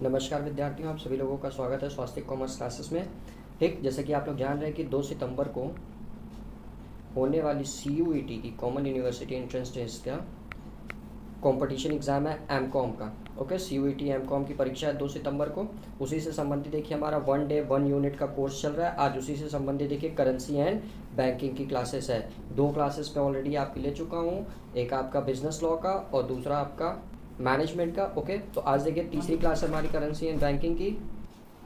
नमस्कार विद्यार्थियों, आप सभी लोगों का स्वागत है स्वास्थ्य कॉमर्स क्लासेस में। ठीक, जैसे कि आप लोग जान रहे हैं कि 2 सितंबर को होने वाली CUET की कॉमन यूनिवर्सिटी एंट्रेंस टेस्ट का कंपटीशन एग्ज़ाम है एमकॉम का। ओके, CUET एमकॉम की परीक्षा है 2 सितंबर को। उसी से संबंधित देखिए हमारा 1 डे 1 यूनिट का कोर्स चल रहा है। आज उसी से संबंधित देखिए करेंसी एंड बैंकिंग की क्लासेस है। 2 क्लासेस पे ऑलरेडी आपके ले चुका हूँ, एक आपका बिजनेस लॉ का और दूसरा आपका मैनेजमेंट का। ओके, तो आज देखिए तीसरी क्लास है हमारी करेंसी एंड बैंकिंग की।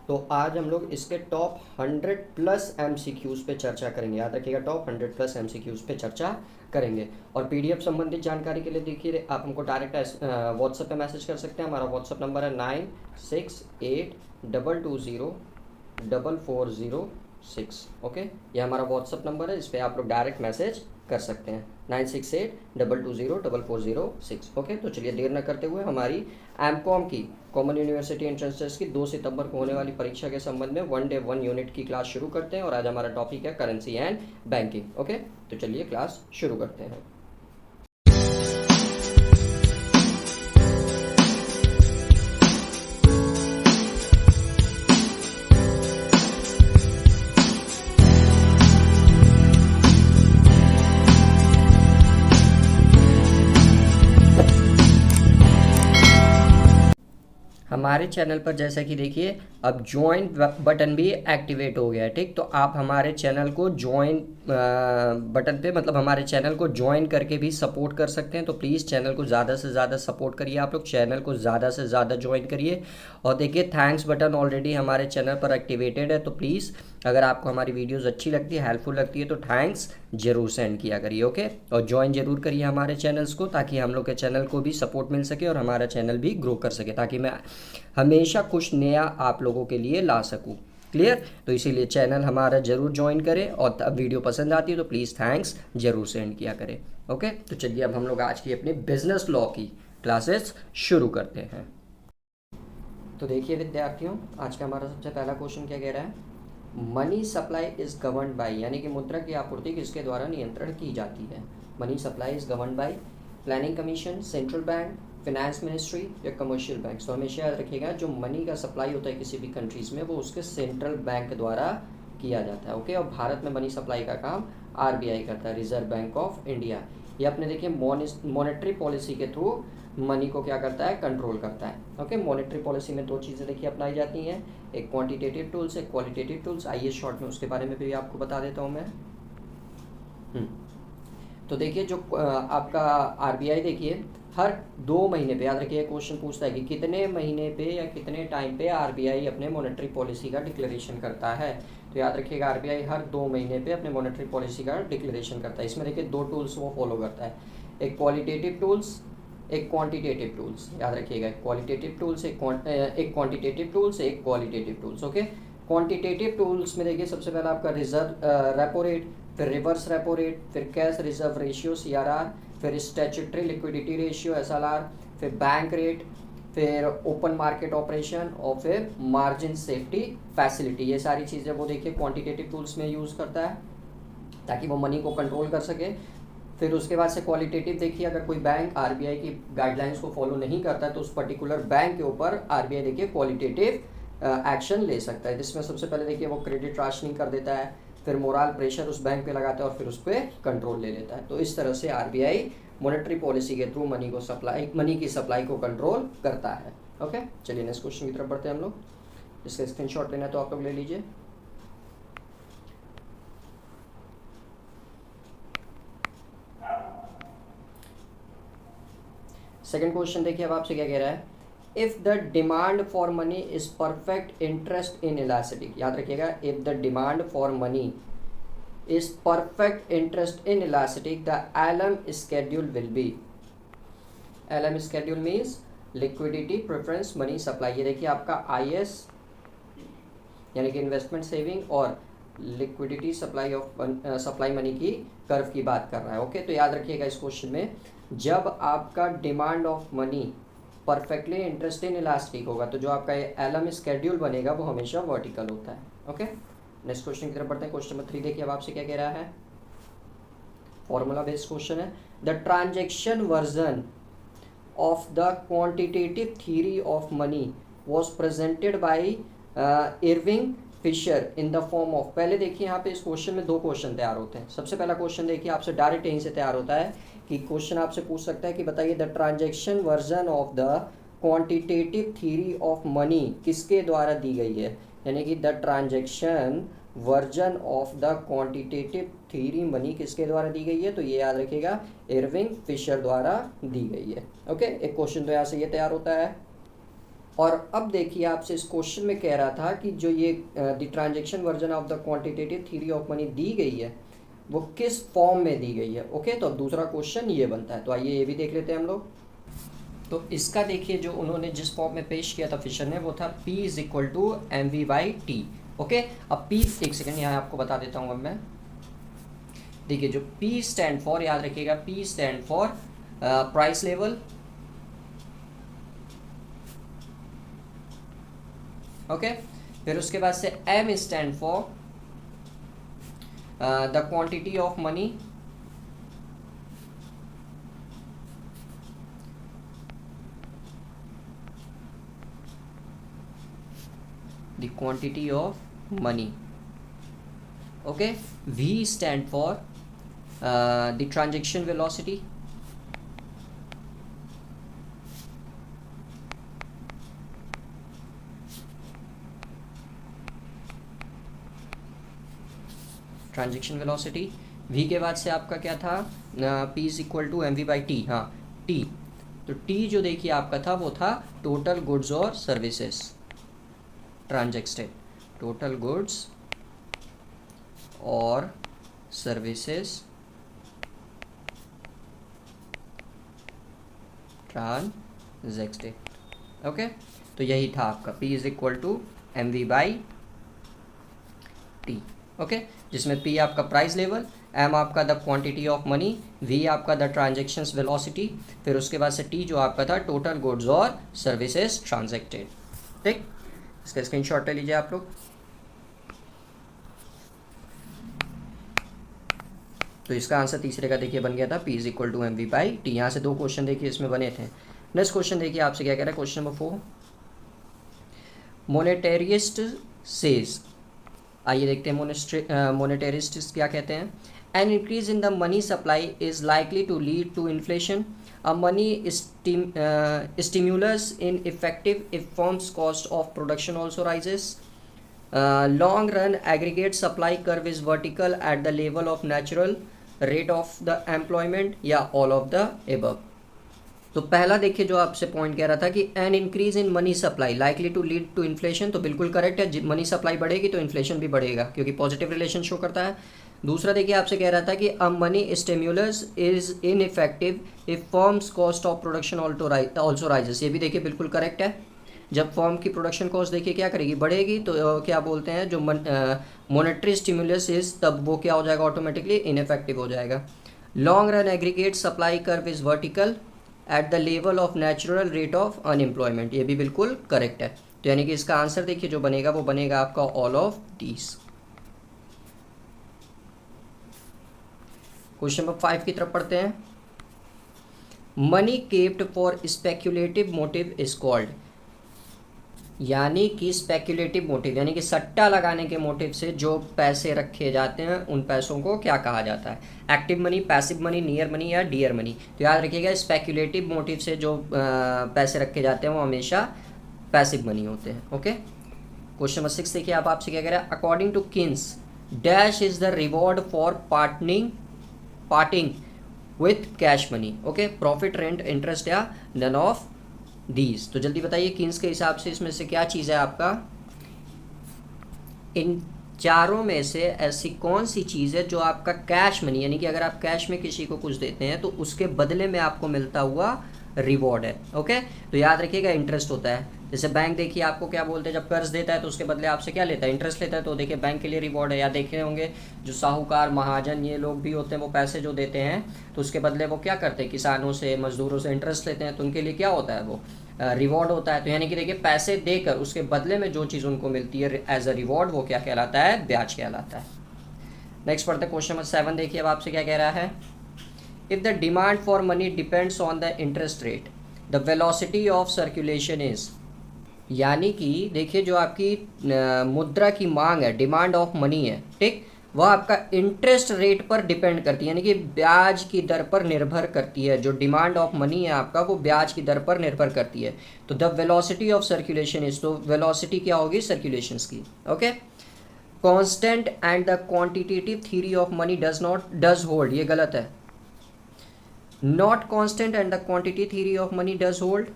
तो आज हम लोग इसके टॉप 100+ MCQs पे चर्चा करेंगे। याद रखिएगा, टॉप 100+ MCQs पे चर्चा करेंगे। और PDF संबंधित जानकारी के लिए देखिए आप हमको डायरेक्ट व्हाट्सएप पे मैसेज कर सकते हैं। हमारा व्हाट्सएप नंबर है 9682204406। ओके, ये हमारा व्हाट्सएप नंबर है, इस पर आप लोग डायरेक्ट मैसेज कर सकते हैं 9682204406। ओके, तो चलिए देर न करते हुए हमारी एमकॉम की कॉमन यूनिवर्सिटी एंट्रेंस टेस्ट की 2 सितंबर को होने वाली परीक्षा के संबंध में 1 डे 1 यूनिट की क्लास शुरू करते हैं। और आज हमारा टॉपिक है करेंसी एंड बैंकिंग। ओके, तो चलिए क्लास शुरू करते हैं। हमारे चैनल पर जैसा कि देखिए अब ज्वाइन बटन भी एक्टिवेट हो गया है। ठीक, तो आप हमारे चैनल को ज्वाइन बटन पे मतलब हमारे चैनल को ज्वाइन करके भी सपोर्ट कर सकते हैं। तो प्लीज़ चैनल को ज़्यादा से ज़्यादा सपोर्ट करिए, आप लोग चैनल को ज़्यादा से ज़्यादा ज्वाइन करिए। और देखिए थैंक्स बटन ऑलरेडी हमारे चैनल पर एक्टिवेटेड है। तो प्लीज़ अगर आपको हमारी वीडियोज़ अच्छी लगती है, हेल्पफुल लगती है, तो थैंक्स जरूर सेंड किया करिए। ओके, और ज्वाइन जरूर करिए हमारे चैनल्स को, ताकि हम लोग के चैनल को भी सपोर्ट मिल सके और हमारा चैनल भी ग्रो कर सके, ताकि मैं हमेशा कुछ नया आप लोगों के लिए ला सकूं। क्लियर? तो इसीलिए चैनल हमारा जरूर ज्वाइन करें। और अब वीडियो पसंद आती है तो प्लीज़ थैंक्स जरूर सेंड किया करें। ओके, तो चलिए अब हम लोग आज की अपनी बिजनेस लॉ की क्लासेस शुरू करते हैं। तो देखिए विद्यार्थियों, आज का हमारा सबसे पहला क्वेश्चन क्या कह रहा है? Money supply is governed by, यानी कि मुद्रा की आपूर्ति किसके द्वारा नियंत्रण की जाती है? Money supply is governed by planning commission, central bank, finance ministry या कमर्शियल बैंक। तो हमेशा याद रखिएगा, जो मनी का सप्लाई होता है किसी भी कंट्रीज़ में, वो उसके सेंट्रल बैंक द्वारा किया जाता है। ओके, और भारत में मनी सप्लाई का काम RBI करता है, रिजर्व बैंक ऑफ इंडिया। ये अपने देखिए मॉनेटरी पॉलिसी के थ्रू मनी को क्या करता है, कंट्रोल करता है। ओके, मॉनेटरी पॉलिसी में 2 चीज़ें देखिए अप्लाई जाती हैं, एक क्वांटिटेटिव टूल्स, एक क्वालिटेटिव टूल्स। आइए शॉर्ट में उसके बारे में भी आपको बता देता हूँ मैं। तो देखिए जो आपका RBI देखिए हर 2 महीने पे, याद रखिए क्वेश्चन पूछता है कि कितने महीने पे या कितने टाइम पे RBI अपने मॉनेटरी पॉलिसी का डिक्लेरेशन करता है। तो याद रखिएगा RBI हर 2 महीने पे अपने मॉनेटरी पॉलिसी का डिक्लेरेशन करता है। इसमें देखिए 2 टूल्स वो फॉलो करता है, एक क्वालिटेटिव टूल्स, एक क्वांटिटेटिव टूल्स। याद रखिएगा, एक क्वालिटेटिव टूल्स, एक क्वांटिटेटिव टूल्स, एक qualitative tools. Okay, quantitative tools में देखिए सबसे पहला आपका रिजर्व रेपो रेट, फिर रिवर्स रेपो रेट, फिर कैश रिजर्व रेशियो CRR, फिर स्टैट्यूटरी लिक्विडिटी रेशियो SLR, फिर बैंक रेट, फिर ओपन मार्केट ऑपरेशन और फिर मार्जिन सेफ्टी फैसिलिटी। ये सारी चीज़ें वो देखिए क्वांटिटेटिव टूल्स में यूज़ करता है ताकि वो मनी को कंट्रोल कर सके। फिर उसके बाद से क्वालिटेटिव देखिए, अगर कोई बैंक RBI की गाइडलाइंस को फॉलो नहीं करता है तो उस पर्टिकुलर बैंक के ऊपर RBI देखिए क्वालिटेटिव एक्शन ले सकता है, जिसमें सबसे पहले देखिए वो क्रेडिट राशनिंग कर देता है, फिर मोरल प्रेशर उस बैंक पे लगाता है और फिर उस पर कंट्रोल ले लेता है। तो इस तरह से RBI मॉनेटरी पॉलिसी के थ्रू मनी की सप्लाई को कंट्रोल करता है। ओके, चलिए नेक्स्ट क्वेश्चन की तरफ बढ़ते हैं हम लोग। इसका स्क्रीनशॉट लेना है तो आप लोग ले लीजिए। सेकंड क्वेश्चन देखिए अब आपसे क्या कह रहा है? If the demand for money is perfect interest in elastic. याद रखिएगा, if the demand for money is perfect interest inelastic, the LM schedule will be, LM schedule means liquidity preference money supply। ये देखिए आपका IS यानी कि investment saving और liquidity supply money की curve की बात कर रहा है। ओके, तो याद रखिएगा इस क्वेश्चन में जब आपका demand of money perfectly interest in elastic होगा तो जो आपका LM स्केड्यूल बनेगा वो हमेशा वर्टिकल होता है। ओके, नेक्स्ट क्वेश्चन की तरफ बढ़ते हैं। क्वेश्चन नंबर 3 देखिए अब आपसे क्या कह रहा है? फॉर्मूला बेस्ड क्वेश्चन है। The transaction version of the quantitative theory of money was presented by Irving Fisher in the form of, पहले देखिए यहाँ पे इस क्वेश्चन में 2 क्वेश्चन तैयार होते हैं। सबसे पहला क्वेश्चन देखिए आपसे डायरेक्ट यहीं से तैयार होता है कि क्वेश्चन आपसे पूछ सकता है कि बताइए the transaction version of the quantitative theory of money किसके द्वारा दी गई है, यानी कि the transaction version of the quantitative theory money किसके द्वारा दी गई है, तो ये याद रखिएगा इरविंग फिशर द्वारा दी गई है। ओके, एक क्वेश्चन तो यहाँ से ये तैयार होता है। और अब देखिए आपसे इस क्वेश्चन में कह रहा था कि जो ये the transaction version of the quantitative theory of money दी गई है वो किस फॉर्म में दी गई है। ओके, तो अब दूसरा क्वेश्चन ये बनता है, तो आइए ये भी देख लेते हैं हम लोग। तो इसका देखिए जो उन्होंने जिस फॉर्म में पेश किया था फिशर ने, वो था P is equal to MV/T। Okay, अब P, एक सेकेंड यहाँ आपको बता देता हूँ अब मैं। देखिए जो P स्टैंड फॉर, याद रखिएगा P stand for price level, okay, फिर उसके बाद से M stand for the quantity of money, the quantity of money, okay, V stand for the transaction velocity, transaction velocity. V के बाद से आपका क्या था, P is equal to MV/T, हाँ T, तो T जो देखिए आपका था वो था टोटल गुड्स और सर्विसेज ट्रांजेक्टेड, टोटल गुड्स और सर्विसेज ट्रांजेक्टेड। ओके, तो यही था आपका P is equal to MV/T। Okay, जिसमें P आपका प्राइस लेवल, M आपका the quantity of money, V आपका द ट्रांजेक्शन्स वेलोसिटी, फिर उसके बाद से T जो आपका था टोटल गुड्स और सर्विसेज ट्रांजेक्टेड। ठीक, इसका स्क्रीनशॉट ले लीजिए आप लोग। तो इसका आंसर तीसरे का देखिए बन गया था P is equal to MV/T। यहाँ से 2 क्वेश्चन देखिए इसमें बने थे। नेक्स्ट क्वेश्चन देखिए आपसे क्या कह रहा है, क्वेश्चन नंबर 4, मोनेटेरिस्ट सेज, आइए देखते हैं मोनेटेरिस्ट क्या कहते हैं। An increase in the money supply is likely to lead to inflation, a money stimulus in effective if firm's cost of production also rises. Long run aggregate supply curve is vertical at the level of natural rate of the employment, या all of the above। तो पहला देखिए जो आपसे point कह रहा था कि an increase in money supply likely to lead to inflation, तो बिल्कुल करेक्ट है, मनी सप्लाई बढ़ेगी तो इन्फ्लेशन भी बढ़ेगा क्योंकि पॉजिटिव रिलेशन शो करता है। दूसरा देखिए आपसे कह रहा था कि a money stimulus is ineffective if firms cost of production also rises, ये भी देखिए बिल्कुल करेक्ट है। जब फर्म की प्रोडक्शन कॉस्ट देखिए क्या करेगी, बढ़ेगी, तो क्या बोलते हैं जो मॉनेटरी स्टिम्युलस इज, तब वो क्या हो जाएगा, ऑटोमेटिकली इनइफेक्टिव हो जाएगा। Long run aggregate supply curve is vertical at the level of natural rate of unemployment, ये भी बिल्कुल करेक्ट है। तो यानी कि इसका आंसर देखिए जो बनेगा वो बनेगा आपका all of these. Question number 5 की तरफ पढ़ते हैं। Money capped for speculative motive is called, यानी कि स्पेक्यूलेटिव मोटिव यानी कि सट्टा लगाने के मोटिव से जो पैसे रखे जाते हैं उन पैसों को क्या कहा जाता है, active money, passive money, near money या डियर मनी। तो याद रखिएगा स्पेक्यूलेटिव मोटिव से जो पैसे रखे जाते हैं वो हमेशा पैसिव मनी होते हैं। ओके, क्वेश्चन नंबर 6 देखिए आप आपसे क्या कह रहा है, according to Keynes dash is the reward for parting with cash money, okay, profit, rent, interest या नन ऑफ दीज। तो जल्दी बताइए किन्स के हिसाब से इसमें से क्या चीज़ है आपका, इन चारों में से ऐसी कौन सी चीज़ है जो आपका कैश मनी, यानी कि अगर आप कैश में किसी को कुछ देते हैं तो उसके बदले में आपको मिलता हुआ रिवॉर्ड है। ओके, तो याद रखिएगा इंटरेस्ट होता है। जैसे बैंक देखिए आपको क्या बोलते हैं, जब कर्ज देता है तो उसके बदले आपसे क्या लेता है, इंटरेस्ट लेता है, तो देखिए बैंक के लिए रिवॉर्ड है। या देखे होंगे जो साहूकार, महाजन, ये लोग भी होते हैं, वो पैसे जो देते हैं तो उसके बदले वो क्या करते हैं, किसानों से, मजदूरों से इंटरेस्ट लेते हैं, तो उनके लिए क्या होता है, वो रिवॉर्ड होता है। तो यानी कि देखिए पैसे देकर उसके बदले में जो चीज़ उनको मिलती है एज अ रिवॉर्ड, वो क्या कहलाता है, ब्याज कहलाता है। नेक्स्ट पढ़ते हैं क्वेश्चन नंबर 7 देखिए अब आपसे क्या कह रहा है, if the demand for money depends on the interest rate the velocity of circulation is, यानी कि देखिए जो आपकी मुद्रा की मांग है, डिमांड ऑफ मनी है, ठीक, वह आपका इंटरेस्ट रेट पर डिपेंड करती है, यानी कि ब्याज की दर पर निर्भर करती है। जो डिमांड ऑफ मनी है आपका वो ब्याज की दर पर निर्भर करती है। तो the velocity of circulation is, तो वेलोसिटी क्या होगी सर्कुलेशंस की। Okay, constant and the quantitative theory of money does hold, ये गलत है। Not constant and the quantity theory of money does hold,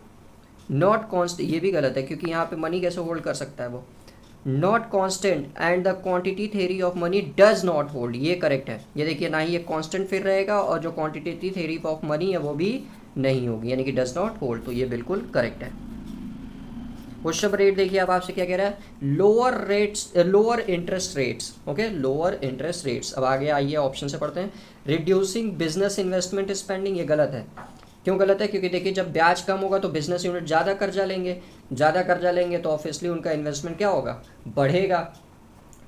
not constant ये भी गलत है क्योंकि यहाँ पे मनी कैसे होल्ड कर सकता है वो। Not constant and the quantity theory of money does not hold, ये करेक्ट है। ये देखिए ना ही ये कांस्टेंट फिर रहेगा और जो क्वांटिटेटिव थ्योरी ऑफ मनी है वो भी नहीं होगी, यानी कि डज नॉट होल्ड, तो ये बिल्कुल करेक्ट है। क्वेश्चन नंबर 8 देखिए, अब आपसे क्या कह रहा है, lower rates, lower interest rates, okay, lower interest rates. अब आगे आइए ऑप्शन से पढ़ते हैं। रिड्यूसिंग बिजनेस इन्वेस्टमेंट स्पेंडिंग, ये गलत है। क्यों गलत है? क्योंकि देखिए जब ब्याज कम होगा तो बिजनेस यूनिट ज़्यादा कर्जा लेंगे, ज़्यादा कर्जा लेंगे तो ऑब्वियसली उनका इन्वेस्टमेंट क्या होगा, बढ़ेगा,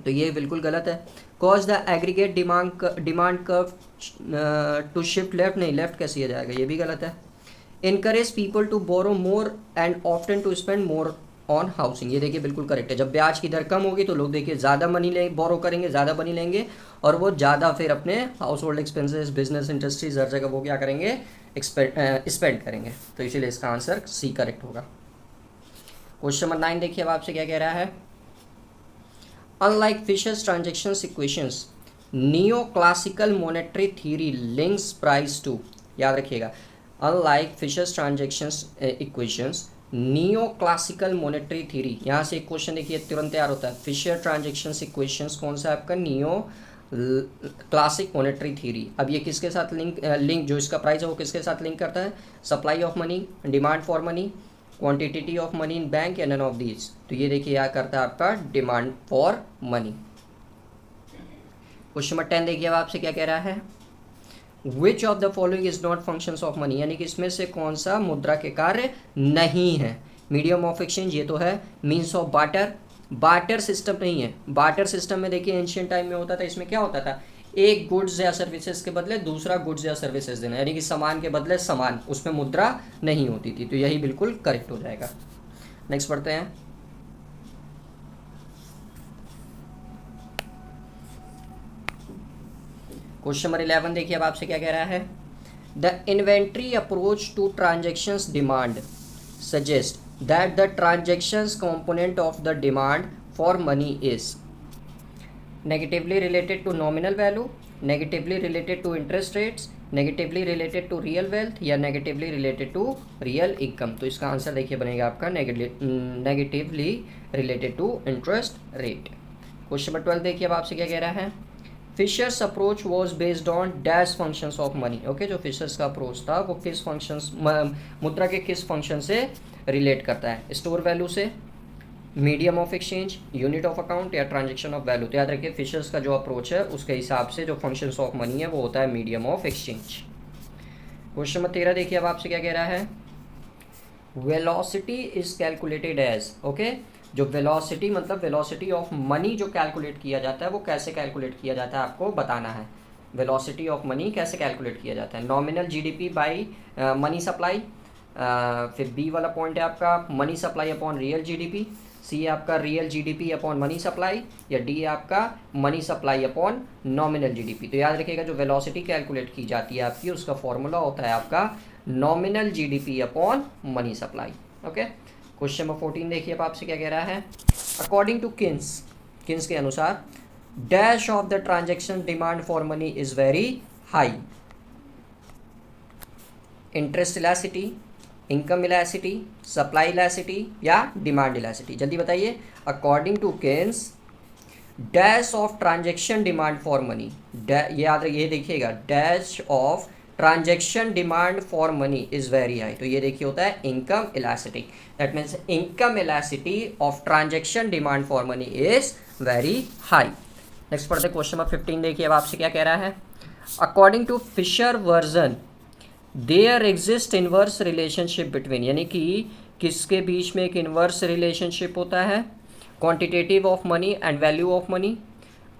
तो ये बिल्कुल गलत है। Cause the aggregate demand curve to shift left, नहीं लेफ्ट कैसे किया जाएगा, ये भी गलत है। Encourage people to borrow more and often to spend more on housing, ये देखिए बिल्कुल करेक्ट है। जब ब्याज की दर कम होगी तो लोग देखिए ज़्यादा मनी बोरो करेंगे, ज़्यादा मनी लेंगे और वो ज़्यादा फिर अपने household expenses, business industries, हर जगह वो क्या करेंगे, स्पेंड करेंगे। तो इसीलिए इसका आंसर सी करेक्ट होगा। क्वेश्चन नंबर 9 देखिए, अब आपसे क्या कह रहा है, unlike Fisher's transactions equations, neo classical monetary theory links price to, याद रखिएगा, unlike Fisher's transactions equations, neo classical monetary theory, यहाँ से एक क्वेश्चन देखिए तुरंत तैयार होता है। फिशर ट्रांजेक्शंस इक्वेशंस कौन सा आपका, नियो क्लासिक मॉनेटरी थ्योरी। अब ये किसके साथ लिंक जो इसका प्राइस है वो किसके साथ लिंक करता है, supply of money, demand for money, quantity of money in bank या नन ऑफ दीज। तो ये देखिए क्या करता है आपका, demand for money. Question number 10 देखिए, अब आपसे क्या कह रहा है, which of the following is not functions of money, यानी कि इसमें से कौन सा मुद्रा के कार्य नहीं है। मीडियम ऑफ एक्सचेंज, ये तो है। Means of barter, barter system नहीं है। बार्टर सिस्टम में देखिए एंशियंट टाइम में होता था, इसमें क्या होता था, एक गुड्स या सर्विसेज के बदले दूसरा गुड्स या सर्विसेज देना, यानी कि सामान के बदले सामान, उसमें मुद्रा नहीं होती थी। तो यही बिल्कुल करेक्ट हो जाएगा। नेक्स्ट पढ़ते हैं। क्वेश्चन नंबर 11 देखिए, अब आपसे क्या कह रहा है, the inventory approach to transactions demand suggest that the transactions component of the demand for money is negatively related to nominal value, negatively related to interest rates, negatively related to real wealth या negatively related to real income. तो इसका answer देखिए बनेगा आपका negatively related to interest rate. Question number 12 देखिए, अब आपसे क्या कह रहा है, Fisher's approach was based on dash functions of money. Okay, जो फिशर्स का अप्रोच था वो किस फंक्शंस, मुद्रा के किस फंक्शन से रिलेट करता है, स्टोर वैल्यू से, medium of exchange, unit of account या ट्रांजेक्शन ऑफ वैल्यू। तो याद रखिए फिशर्स का जो अप्रोच है उसके हिसाब से जो फंक्शंस ऑफ मनी है वो होता है medium of exchange. Question number 13 देखिए, अब आपसे क्या कह रहा है, velocity is calculated as, okay, जो वेलोसिटी मतलब वेलोसिटी ऑफ मनी जो कैलकुलेट किया जाता है वो कैसे कैलकुलेट किया जाता है आपको बताना है। वेलोसिटी ऑफ मनी कैसे कैलकुलेट किया जाता है, nominal GDP by money supply, फिर बी वाला पॉइंट है आपका money supply upon real GDP, C है आपका real GDP upon money supply, या डी है आपका money supply upon nominal GDP. तो याद रखिएगा जो वेलोसिटी कैलकुलेट की जाती है आपकी उसका फॉर्मूला होता है आपका nominal GDP upon money supply. Okay, question number 14 देखिए, अब आपसे क्या कह रहा है, अकॉर्डिंग टू किन्स के अनुसार dash of the transaction demand for money is very high, interest elasticity, income elasticity, supply elasticity या डिमांड इलास्टिटी, जल्दी बताइए। According to Keynes dash of transaction demand for money, याद ये देखिएगा, dash of transaction demand for money is very high, तो ये देखिए होता है income elasticity, that means income elasticity of transaction demand for money is very high. Next पढ़ते question number 15 देखिए, अब आपसे क्या कह रहा है, according to Fisher version there exist inverse relationship between, यानी कि किसके बीच में एक इनवर्स रिलेशनशिप होता है, quantitative of money and value of money,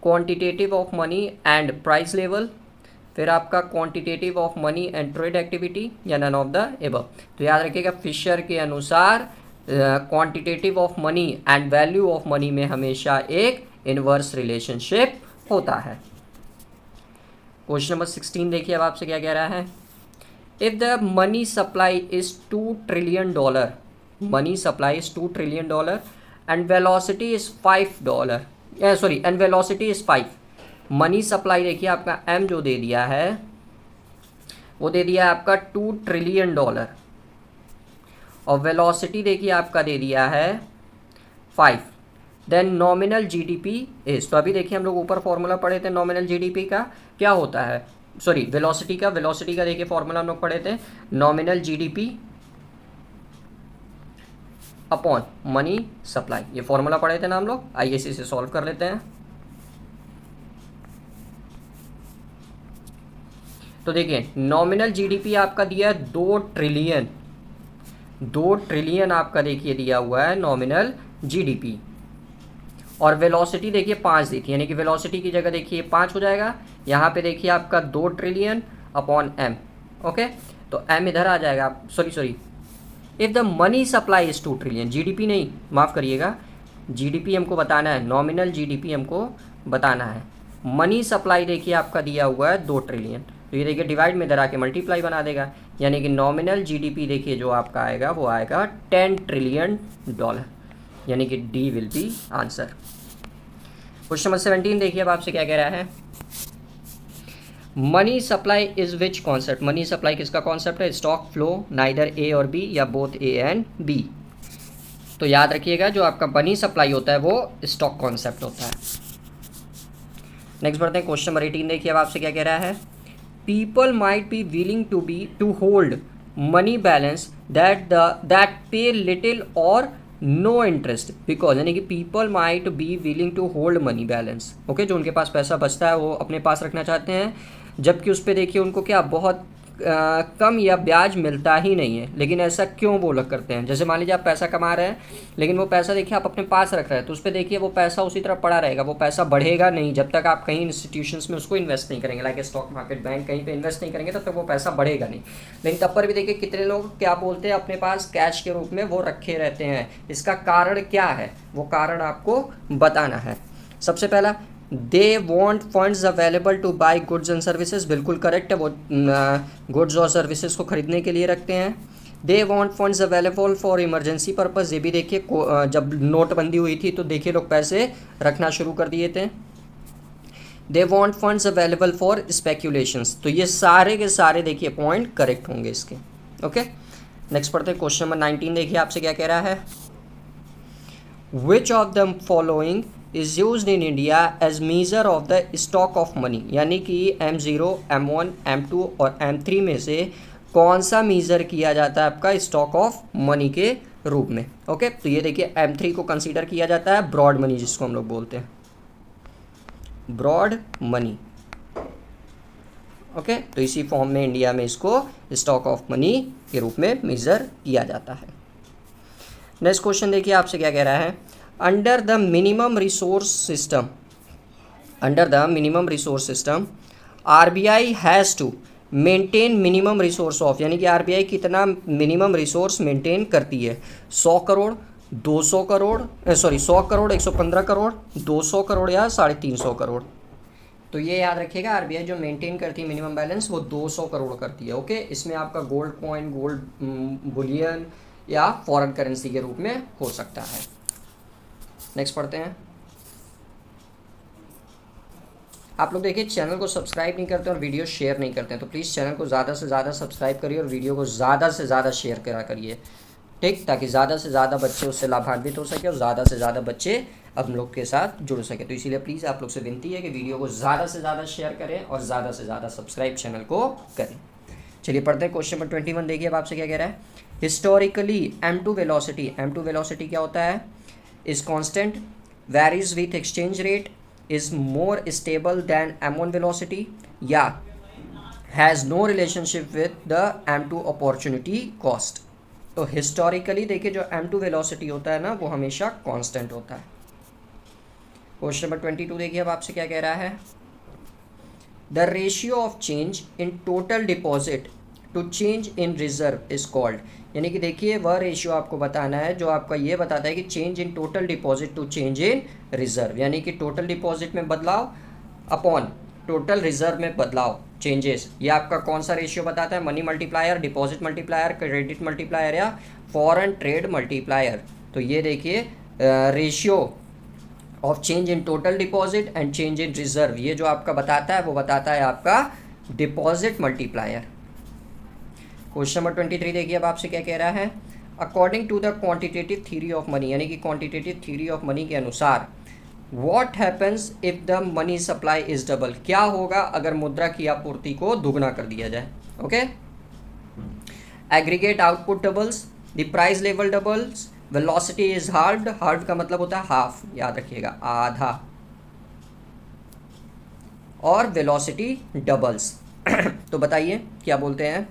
quantitative of money and price level, फिर आपका quantitative of money and trade activity या नन ऑफ द एबव। तो याद रखिएगा फिशर के अनुसार quantitative of money and value of money में हमेशा एक इनवर्स रिलेशनशिप होता है। क्वेश्चन नंबर 16 देखिए अब आपसे क्या कह रहा है। If the money supply is $2 trillion, money supply is $2 trillion and velocity is $5, sorry and velocity is 5। Money supply देखिए आपका m जो दे दिया है वो दे दिया है आपका $2 ट्रिलियन और वेलोसिटी देखिए आपका दे दिया है 5। देन नॉमिनल जीडीपी इज, तो अभी देखिए हम लोग ऊपर फॉर्मूला पढ़े थे नॉमिनल जीडीपी का क्या होता है, सॉरी वेलोसिटी का देखिए फॉर्मूला हम लोग पढ़े थे nominal GDP upon money supply, ये फॉर्मूला पढ़े थे ना हम लोग। आइए इसे सॉल्व कर लेते हैं। तो देखिए नॉमिनल जीडीपी आपका दिया है 2 ट्रिलियन, 2 ट्रिलियन आपका देखिए दिया हुआ है नॉमिनल जीडीपी, और वेलोसिटी देखिए 5 दी थी, यानी कि वेलोसिटी की जगह देखिए 5 हो जाएगा। यहाँ पे देखिए आपका 2 ट्रिलियन अपॉन m, ओके तो m इधर आ जाएगा, sorry if the money supply is 2 trillion, GDP नहीं माफ़ करिएगा, जीडीपी हमको बताना है, नॉमिनल जीडीपी हमको बताना है। मनी सप्लाई देखिए आपका दिया हुआ है 2 ट्रिलियन, तो ये देखिए डिवाइड में इधर आके मल्टीप्लाई बना देगा, यानी कि नॉमिनल जीडीपी देखिए जो आपका आएगा वो आएगा $10 ट्रिलियन, यानी कि D will be answer. Question number 17 देखिए अब आपसे क्या कह रहा है। Money supply is which concept, money supply किसका कॉन्सेप्ट है, स्टॉक फ्लो, नाइदर ए और बी या बोथ ए एंड बी। तो याद रखिएगा जो आपका मनी सप्लाई होता है वो स्टॉक कॉन्सेप्ट होता है। नेक्स्ट बढ़ते हैं क्वेश्चन नंबर 18 देखिए अब आपसे क्या कह रहा है। People might be willing to hold money balance that pay little और नो इंटरेस्ट बिकॉज, यानी कि people might be willing to hold money balance, okay जो उनके पास पैसा बचता है वो अपने पास रखना चाहते हैं, जबकि उस पर देखिए उनको क्या बहुत कम या ब्याज मिलता ही नहीं है। लेकिन ऐसा क्यों वो लोग करते हैं, जैसे मान लीजिए आप पैसा कमा रहे हैं लेकिन वो पैसा देखिए आप अपने पास रख रहे हैं, तो उस पर देखिए वो पैसा उसी तरह पड़ा रहेगा, वो पैसा बढ़ेगा नहीं जब तक आप कहीं इंस्टीट्यूशंस में उसको इन्वेस्ट नहीं करेंगे, लाइक स्टॉक मार्केट, बैंक, कहीं पे इन्वेस्ट नहीं करेंगे तब तक वो पैसा बढ़ेगा नहीं। लेकिन तब पर भी देखिए कितने लोग क्या बोलते हैं अपने पास कैश के रूप में वो रखे रहते हैं। इसका कारण क्या है, वो कारण आपको बताना है। सबसे पहला, they want funds available to buy goods and services, बिल्कुल करेक्ट है, वो गुड्स और सर्विसेज को खरीदने के लिए रखते हैं। They want funds available for emergency purpose, ये भी देखिए जब नोटबंदी हुई थी तो देखिए लोग पैसे रखना शुरू कर दिए थे। They want funds available for speculations, तो ये सारे के सारे देखिए पॉइंट करेक्ट होंगे इसके, ओके। नेक्स्ट पढ़ते हैं क्वेश्चन नंबर 19 देखिए आपसे क्या कह रहा है। Which of the following is used in India as measure of the stock of money, यानी कि M0, M1, M2 और M3 में से कौन सा मीजर किया जाता है आपका स्टॉक ऑफ मनी के रूप में, ओके। तो ये देखिए M3 को कंसीडर किया जाता है ब्रॉड मनी, जिसको हम लोग बोलते हैं ब्रॉड मनी, ओके। तो इसी फॉर्म में इंडिया में इसको स्टॉक ऑफ मनी के रूप में मेजर किया जाता है। नेक्स्ट क्वेश्चन देखिए आपसे क्या कह रहा है। Under the minimum resource system RBI has to maintain minimum resource of, यानी कि RBI कितना मिनिमम रिसोर्स मेंटेन करती है, 100 करोड़, 200 करोड़, 100 करोड़, 115 करोड़, 200 करोड़ या 350 करोड़। तो ये याद रखिएगा RBI जो मेंटेन करती है मिनिमम बैलेंस वो 200 करोड़ करती है, ओके। इसमें आपका गोल्ड कॉइन, गोल्ड बुलियन या फॉरेन करेंसी के रूप में हो सकता है। नेक्स्ट पढ़ते हैं। आप लोग देखिए चैनल को सब्सक्राइब नहीं करते और वीडियो शेयर नहीं करते हैं, तो प्लीज़ चैनल को ज़्यादा से ज़्यादा सब्सक्राइब करिए और वीडियो को ज़्यादा से ज़्यादा शेयर करा करिए, ठीक, ताकि ज़्यादा से ज़्यादा बच्चे उससे लाभान्वित हो सके और ज़्यादा से ज़्यादा बच्चे हम लोग के साथ जुड़ सके। तो इसीलिए प्लीज़ आप लोग से विनती है कि वीडियो को ज़्यादा से ज़्यादा शेयर करें और ज़्यादा से ज़्यादा सब्सक्राइब चैनल को करें। चलिए पढ़ते हैं क्वेश्चन नंबर 21 देखिए अब आपसे क्या कह रहा है। हिस्टोरिकली M2 वेलोसिटी क्या होता है, is constant, varies with exchange rate, is more stable than M1 velocity या has no relationship with the M2 opportunity cost। तो हिस्टोरिकली देखिए जो M2 वेलोसिटी होता है ना वो हमेशा कांस्टेंट होता है। क्वेश्चन नंबर 22 देखिए अब आपसे क्या कह रहा है। The ratio of change in total deposit to change in reserve is called, यानी कि देखिए वह रेशियो आपको बताना है जो आपका ये बताता है कि change in total deposit to change in reserve, यानी कि टोटल डिपॉजिट में बदलाव अपॉन टोटल रिजर्व में बदलाव, चेंजेस। ये आपका कौन सा रेशियो बताता है? Money multiplier, deposit multiplier, credit multiplier या फॉरेन ट्रेड मल्टीप्लायर। तो ये देखिए ratio of change in total deposit and change in reserve, ये जो आपका बताता है वो बताता है आपका डिपॉजिट मल्टीप्लायर। क्वेश्चन नंबर 23 देखिए अब आपसे क्या कह रहा है। According to the quantitative theory of money, यानी कि क्वांटिटेटिव थ्योरी ऑफ मनी के अनुसार what happens if the money supply is double, क्या होगा अगर मुद्रा की आपूर्ति को दुगना कर दिया जाए। Okay, aggregate output doubles, the price level doubles, velocity is hard, hard का मतलब होता है हाफ, याद रखिएगा आधा, और वेलोसिटी डबल्स। तो बताइए क्या बोलते हैं,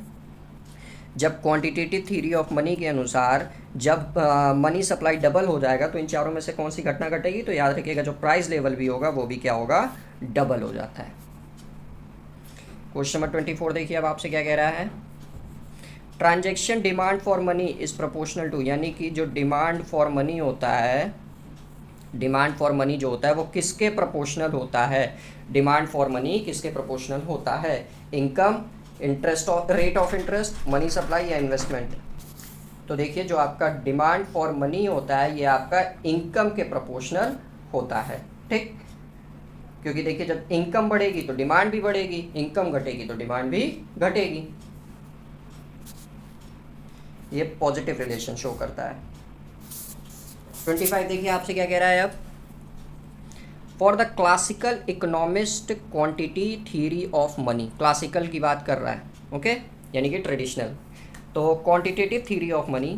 जब क्वांटिटेटिव थ्योरी ऑफ मनी के अनुसार जब मनी सप्लाई डबल हो जाएगा तो इन चारों में से कौन सी घटना घटेगी? तो याद रखिएगा जो प्राइस लेवल भी होगा वो भी क्या होगा? डबल हो जाता है। क्वेश्चन नंबर 24 देखिए अब आपसे क्या कह रहा है। Transaction demand for money is proportional to, यानी कि जो डिमांड फॉर मनी होता है, डिमांड फॉर मनी जो होता है वो किसके प्रोपोर्शनल होता है? डिमांड फॉर मनी किसके प्रोपोर्शनल होता है? Income, interest, rate of interest, money supply या इन्वेस्टमेंट। तो देखिए जो आपका डिमांड फॉर मनी होता है ये आपका इनकम के प्रोपोर्शनल होता है, ठीक, क्योंकि देखिए जब इनकम बढ़ेगी तो डिमांड भी बढ़ेगी, इनकम घटेगी तो डिमांड भी घटेगी। ये पॉजिटिव रिलेशन शो करता है। 25 देखिए आपसे क्या कह रहा है अब। For the classical economist quantity theory of money, classical की बात कर रहा है, ओके, यानी कि ट्रेडिशनल। तो quantitative theory of money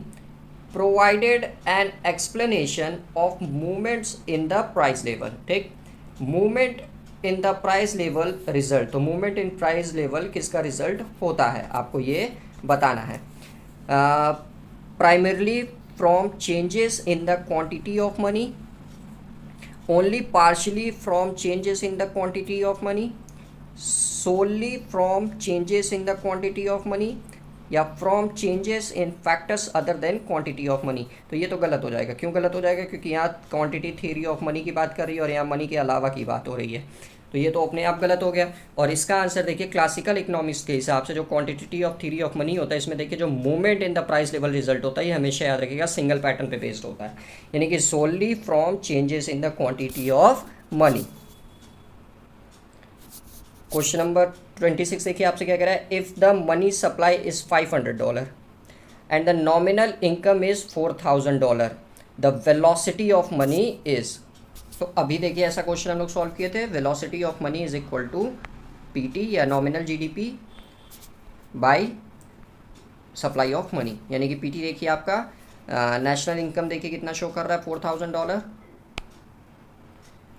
provided an explanation of movements in the price level, ठीक, movement in the price level result. तो मूवमेंट इन प्राइस लेवल किसका रिजल्ट होता है आपको ये बताना है। Primarily from changes in the quantity of money, only partially from changes in the quantity of money, solely from changes in the quantity of money, या from changes in factors other than quantity of money। तो ये तो गलत हो जाएगा। क्यों गलत हो जाएगा? क्योंकि यहाँ क्वांटिटी थ्योरी ऑफ मनी की बात कर रही है और यहाँ मनी के अलावा की बात हो रही है, तो ये तो अपने आप गलत हो गया। और इसका आंसर देखिए क्लासिकल इकोनॉमिक्स के हिसाब से जो quantity of theory of money होता है इसमें देखिए जो movement in the price level result होता है ये हमेशा याद रखिएगा सिंगल पैटर्न पे बेस्ड होता है, यानी कि solely from changes in the quantity of money. Question number 26 देखिए आपसे क्या कह रहा है। If the money supply is $500 and the nominal income is $4000, the velocity of money is. तो अभी देखिए ऐसा क्वेश्चन हम लोग सॉल्व किए थे। Velocity of money is equal to PT या nominal GDP by supply of money, यानी कि पीटी देखिए आपका नेशनल इनकम देखिए कितना शो कर रहा है $4000,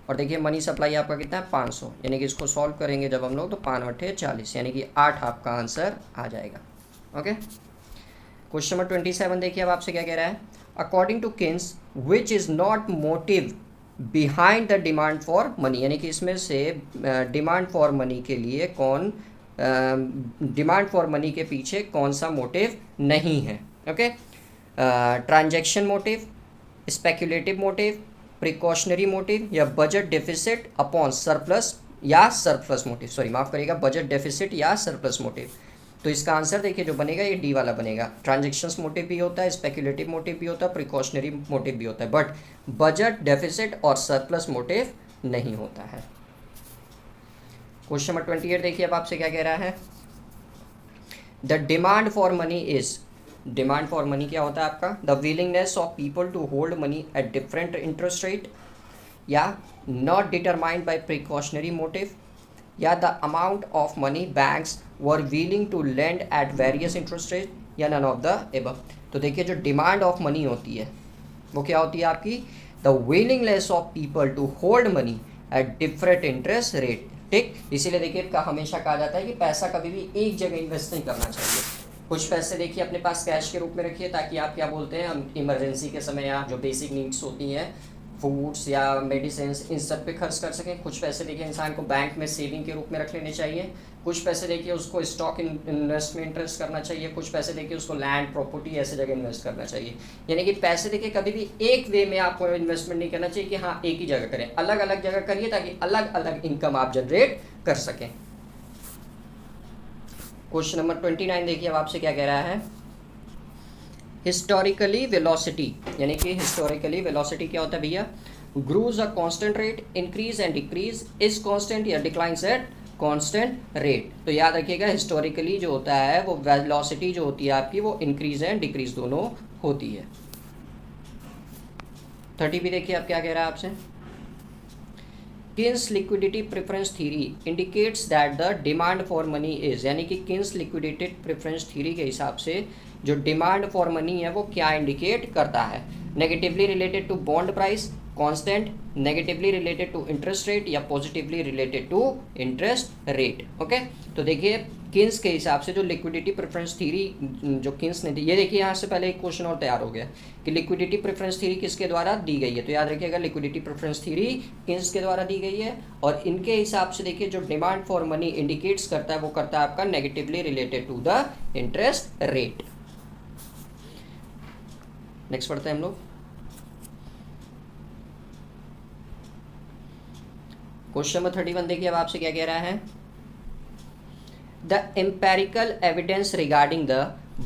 और देखिए मनी सप्लाई आपका कितना है 500, यानी कि इसको सॉल्व करेंगे जब हम लोग तो 5 8 40, यानी कि 8 आपका आंसर आ जाएगा। ओके, क्वेश्चन नंबर 27 देखिए अब आपसे क्या कह रहा है। According to Keynes which is not motive behind the demand for money, यानी कि इसमें से डिमांड फॉर मनी के लिए कौन, डिमांड फॉर मनी के पीछे कौन सा मोटिव नहीं है। Okay, transaction motive, speculative motive, precautionary motive या बजट डेफिसिट अपॉन सरप्लस या सरप्लस मोटिव, सॉरी माफ करिएगा, बजट डेफिसिट या सरप्लस मोटिव। तो इसका आंसर देखिए जो बनेगा ये डी वाला बनेगा। ट्रांजैक्शंस मोटिव भी होता है, स्पेक्युलेटिव मोटिव भी होता है, प्रिकॉशनरी मोटिव भी होता है, बट बजट डेफिसिट और सरप्लस मोटिव नहीं होता है। क्वेश्चन नंबर 28 देखिए अब आपसे क्या कह रहा है। The demand for money is, demand for money क्या होता है आपका? The willingness of people to hold money at different interest rate, या not determined by precautionary motive, या the amount of money banks were willing to lend at various interest rate, या none of the above. तो देखिए जो demand of money होती है वो क्या होती है आपकी? The willingness of people to hold money at different interest rate, ठीक। इसीलिए देखिए हमेशा कहा जाता है कि पैसा कभी भी एक जगह इन्वेस्ट नहीं करना चाहिए। कुछ पैसे देखिए अपने पास कैश के रूप में रखिए ताकि आप क्या बोलते हैं, हम इमरजेंसी के समय या जो बेसिक नीड्स होती हैं फूड्स या मेडिसिन इन सब पे खर्च कर सकें। कुछ पैसे देखिए इंसान को बैंक में सेविंग के रूप में रख लेने चाहिए। कुछ पैसे देखिए उसको स्टॉक इन्वेस्ट में इंटरेस्ट करना चाहिए। कुछ पैसे देखिए उसको लैंड प्रॉपर्टी ऐसे जगह इन्वेस्ट करना चाहिए। यानी कि पैसे देखिए कभी भी एक वे में आपको इन्वेस्टमेंट नहीं करना चाहिए कि हाँ एक ही जगह करें, अलग अलग जगह करिए ताकि अलग अलग इनकम आप जनरेट कर सकें। क्वेश्चन नंबर 29 देखिए अब आपसे क्या कह रहा है। हिस्टोरिकली वेलोसिटी, यानी कि हिस्टोरिकली वेलोसिटी क्या होता है भैया, grows a constant rate, increase and decrease, is constant या डिक्लाइंस एट कांस्टेंट रेट। तो याद रखिएगा हिस्टोरिकली जो होता है वो वेलोसिटी जो होती है आपकी वो इंक्रीज एंड डिक्रीज दोनों होती है। 30 भी देखिए अब क्या कह रहा है आपसे। Keynes liquidity preference theory indicates that the demand for money is, यानी कि किन्स लिक्विडिटी प्रेफरेंस थ्योरी के हिसाब से जो डिमांड फॉर मनी है वो क्या इंडिकेट करता है। Negatively related to bond price, constant, negatively related to interest rate या positively related to interest rate. Okay, तो देखिए किन्स के हिसाब से जो लिक्विडिटी प्रेफरेंस थ्योरी जो किन्स ने दी, ये देखिए यहाँ से पहले एक क्वेश्चन और तैयार हो गया कि लिक्विडिटी प्रेफरेंस थ्योरी किसके द्वारा दी गई है। तो याद रखिएगा लिक्विडिटी प्रेफरेंस थ्योरी किन्स के द्वारा दी गई है और इनके हिसाब से देखिए जो डिमांड फॉर मनी इंडिकेट्स करता है वो करता है आपका negatively related to the interest rate. Next पढ़ते हैं हम लोग। क्वेश्चन नंबर 31 देखिए अब आपसे क्या कह रहा है। The empirical evidence regarding the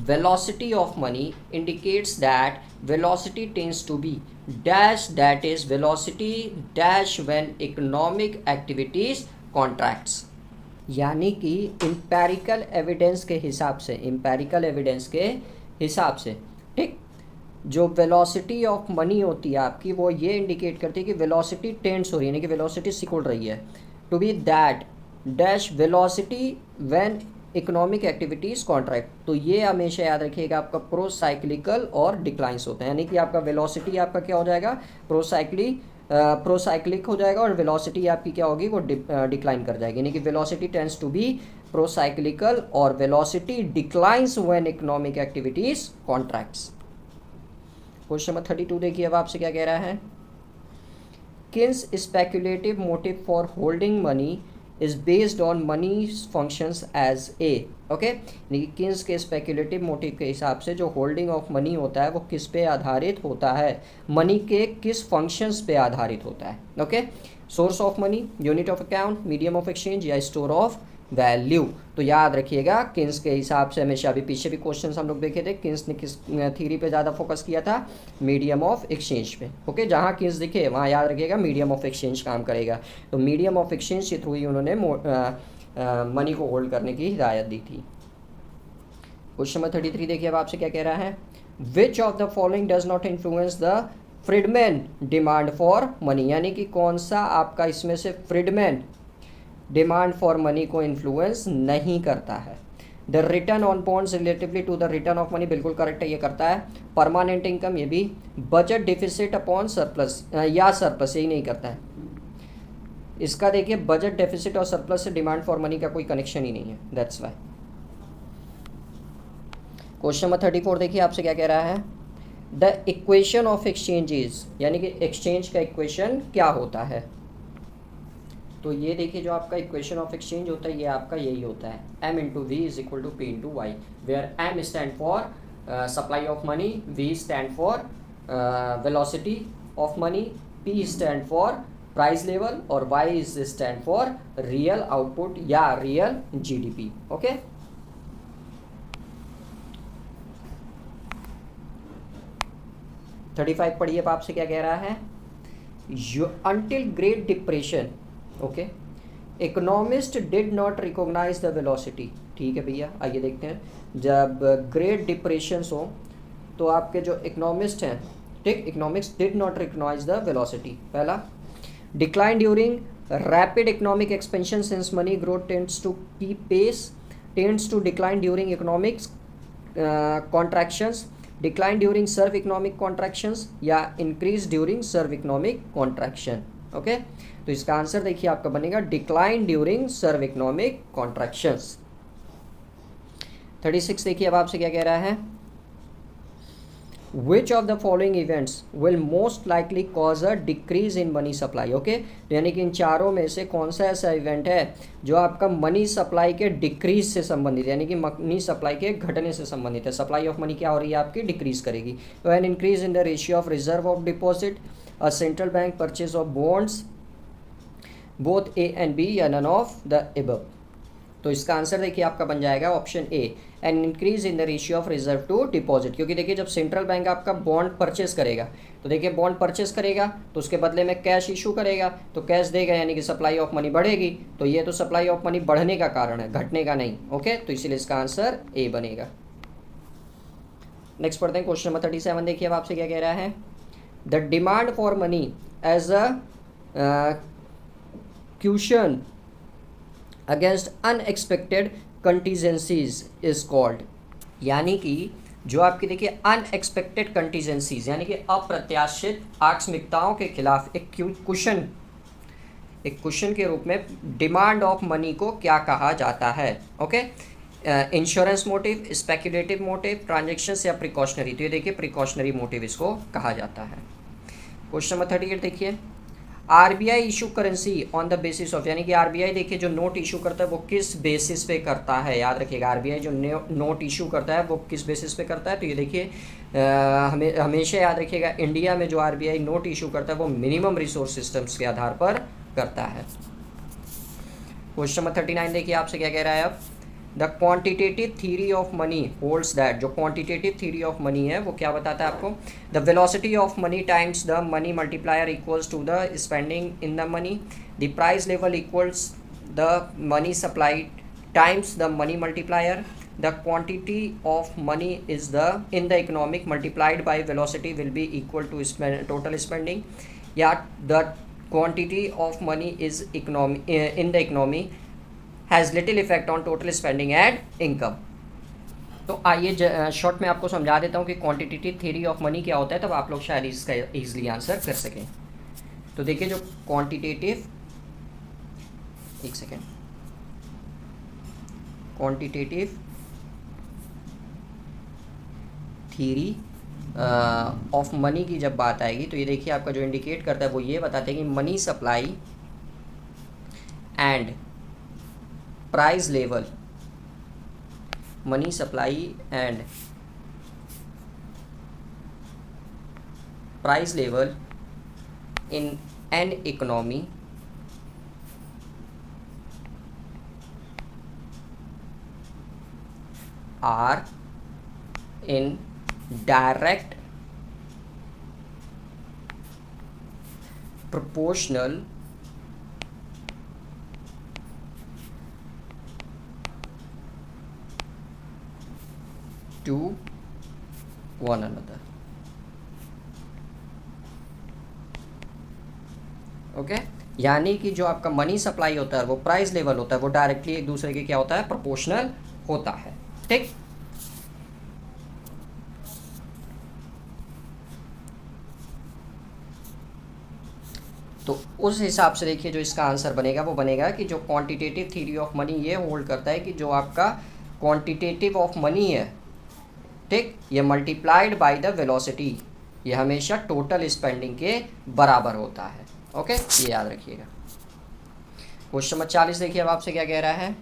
velocity of money indicates that velocity tends to be dash, that is velocity dash when economic activities contracts. यानी कि एम्पेरिकल एविडेंस के हिसाब से, एम्पेरिकल एविडेंस के हिसाब से, ठीक, जो वेलोसिटी ऑफ मनी होती है आपकी वो ये इंडिकेट करती है कि वेलोसिटी टेंड्स हो रही है, यानी कि वेलोसिटी सिकुड़ रही है to be that dash velocity when economic activities contract. तो ये हमेशा याद रखिएगा आपका प्रोसाइक्लिकल और डिक्लाइंस होता है, यानी कि आपका वेलोसिटी आपका क्या हो जाएगा, प्रोसाइक्लिक हो जाएगा और वेलोसिटी आपकी क्या होगी वो डिक्लाइन कर जाएगी, यानी कि velocity tends to be procyclical और velocity declines when economic activities contracts. Question number 32 देखिए अब आपसे क्या कह रहा है। Keynes speculative motive for holding money is based on money functions as a. Okay, Keynes के स्पेक्युलेटिव मोटिव के हिसाब से जो होल्डिंग ऑफ मनी होता है वो किस पे आधारित होता है, मनी के किस फंक्शंस पे आधारित होता है। Okay, source of money, unit of account, medium of exchange या स्टोर ऑफ वैल्यू। तो याद रखिएगा किन्स के हिसाब से हमेशा, अभी पीछे भी क्वेश्चंस हम लोग देखे थे, किन्स ने किस थ्योरी पे ज़्यादा फोकस किया था, मीडियम ऑफ एक्सचेंज पे। ओके, जहाँ किन्स दिखे वहाँ याद रखिएगा मीडियम ऑफ एक्सचेंज काम करेगा। तो मीडियम ऑफ एक्सचेंज के थ्रू ही उन्होंने मनी को होल्ड करने की हिदायत दी थी। क्वेश्चन नंबर 33 देखिए अब आपसे क्या कह रहा है। Which of the following does not influence the Friedman demand for money, यानी कि कौन सा आपका इसमें से फ्रीडमैन डिमांड फॉर मनी को इन्फ्लुएंस नहीं करता है। The return on bonds relatively to the return of money, बिल्कुल करेक्ट है, ये करता है। परमानेंट इनकम, ये भी। बजट डिफिसिट अपॉन सरप्लस या सरप्लस, यही नहीं करता है। इसका देखिए बजट डेफिसिट और सरप्लस से डिमांड फॉर मनी का कोई कनेक्शन ही नहीं है, दैट्स वाई। क्वेश्चन नंबर 34 देखिए आपसे क्या कह रहा है। द इक्वेशन ऑफ एक्सचेंजेस, यानी कि एक्सचेंज का इक्वेशन क्या होता है। तो ये देखिए जो आपका इक्वेशन ऑफ एक्सचेंज होता है ये आपका यही होता है, m into V is equal to P into Y, where m stand for supply of money, v stand for velocity of money, p stand for price level और y is stand for real output या real GDP। Okay, thirty 35 पढ़िए अब आपसे क्या कह रहा है। Until great depression, okay, economist did not recognise the velocity. ठीक है भैया, आइए देखते हैं। जब ग्रेट डिप्रेशन हो तो आपके जो इकोनॉमिस्ट हैं, ठीक, economics did not recognise the velocity. पहला, decline during rapid economic expansion since money growth tends to keep pace, tends to decline during economics contractions, decline during severe economic contractions या increase during severe economic contraction. Okay, तो इसका answer देखिए आपका बनेगा decline during severe economic contractions. 36 देखिए अब आपसे क्या कह रहा है। Which of the following events will most likely cause a decrease in money supply. Okay, तो यानी कि इन चारों में से कौन सा ऐसा इवेंट है जो आपका मनी सप्लाई के डिक्रीज से संबंधित, यानी कि मनी सप्लाई के घटने से संबंधित है। सप्लाई ऑफ मनी क्या हो रही है आपकी, डिक्रीज करेगी। तो an increase in the ratio of reserve of deposit, a central bank purchase of bonds, both A and B या नन ऑफ द एबव। तो इसका आंसर देखिए आपका बन जाएगा option A, an increase in the ratio of reserve to deposit. क्योंकि देखिए जब सेंट्रल बैंक आपका बॉन्ड परचेस करेगा, तो देखिए बॉन्ड परचेस करेगा तो उसके बदले में कैश इशू करेगा, तो कैश देगा यानी कि सप्लाई ऑफ मनी बढ़ेगी। तो ये तो सप्लाई ऑफ मनी बढ़ने का कारण है, घटने का नहीं। ओके, तो इसीलिए इसका आंसर ए बनेगा। नेक्स्ट पढ़ते हैं क्वेश्चन नंबर 37। देखिए अब आपसे क्या कह रहा है, the demand for money as a cushion against unexpected contingencies is called. यानी कि जो आपकी देखिए अनएक्सपेक्टेड कंटीजेंसीज यानी कि अप्रत्याशित आकस्मिकताओं के खिलाफ एक क्वेश्चन के रूप में डिमांड ऑफ मनी को क्या कहा जाता है। Okay, insurance motive, speculative motive, transactions या प्रिकॉशनरी। तो ये देखिए प्रिकॉशनरी मोटिव इसको कहा जाता है। क्वेश्चन नंबर 38 देखिए, RBI issue currency on the basis of, यानी कि आरबीआई देखिए जो नोट इशू करता है वो किस बेसिस पे करता है। याद रखिएगा आरबीआई जो नोट इशू करता है वो किस बेसिस पे करता है। तो ये देखिए हमेशा याद रखिएगा इंडिया में जो आरबीआई नोट इशू करता है वो मिनिमम रिसोर्स सिस्टम्स के आधार पर करता है। क्वेश्चन नंबर 39 देखिए आपसे क्या कह रहा है अब, the quantitative theory of money holds that. जो क्वांटिटेटिव थ्योरी ऑफ मनी है वो क्या बताता है आपको, the velocity of money times the money multiplier equals to the spending in the money, the price level equals the money supply times the money multiplier, the quantity of money is the in the economic multiplied by velocity will be equal to total spending, या the quantity of money is in the economy has little effect on total spending and income. तो आइए short में आपको समझा देता हूँ कि quantitative theory of money क्या होता है, तब आप लोग शायद इसका ईजिली आंसर कर सकें। तो देखिए जो क्वांटिटेटिव, एक second, quantitative theory of money की जब बात आएगी तो ये देखिए आपका जो इंडिकेट करता है वो ये बताते हैं कि money supply and price level, money supply and price level in an economy are in direct proportional to one another। Okay, यानी कि जो आपका मनी सप्लाई होता है वो प्राइस लेवल होता है वो डायरेक्टली एक दूसरे के क्या होता है, प्रोपोर्शनल होता है। ठीक, तो उस हिसाब से देखिए जो इसका आंसर बनेगा वो बनेगा कि जो क्वांटिटेटिव थ्योरी ऑफ मनी ये होल्ड करता है कि जो आपका क्वांटिटेटिव ऑफ मनी है, ठीक, ये मल्टीप्लाइड बाय द वेलोसिटी, ये हमेशा टोटल स्पेंडिंग के बराबर होता है। ओके, ये याद रखिएगा। क्वेश्चन नंबर 40 देखिए अब आपसे क्या कह रहा है,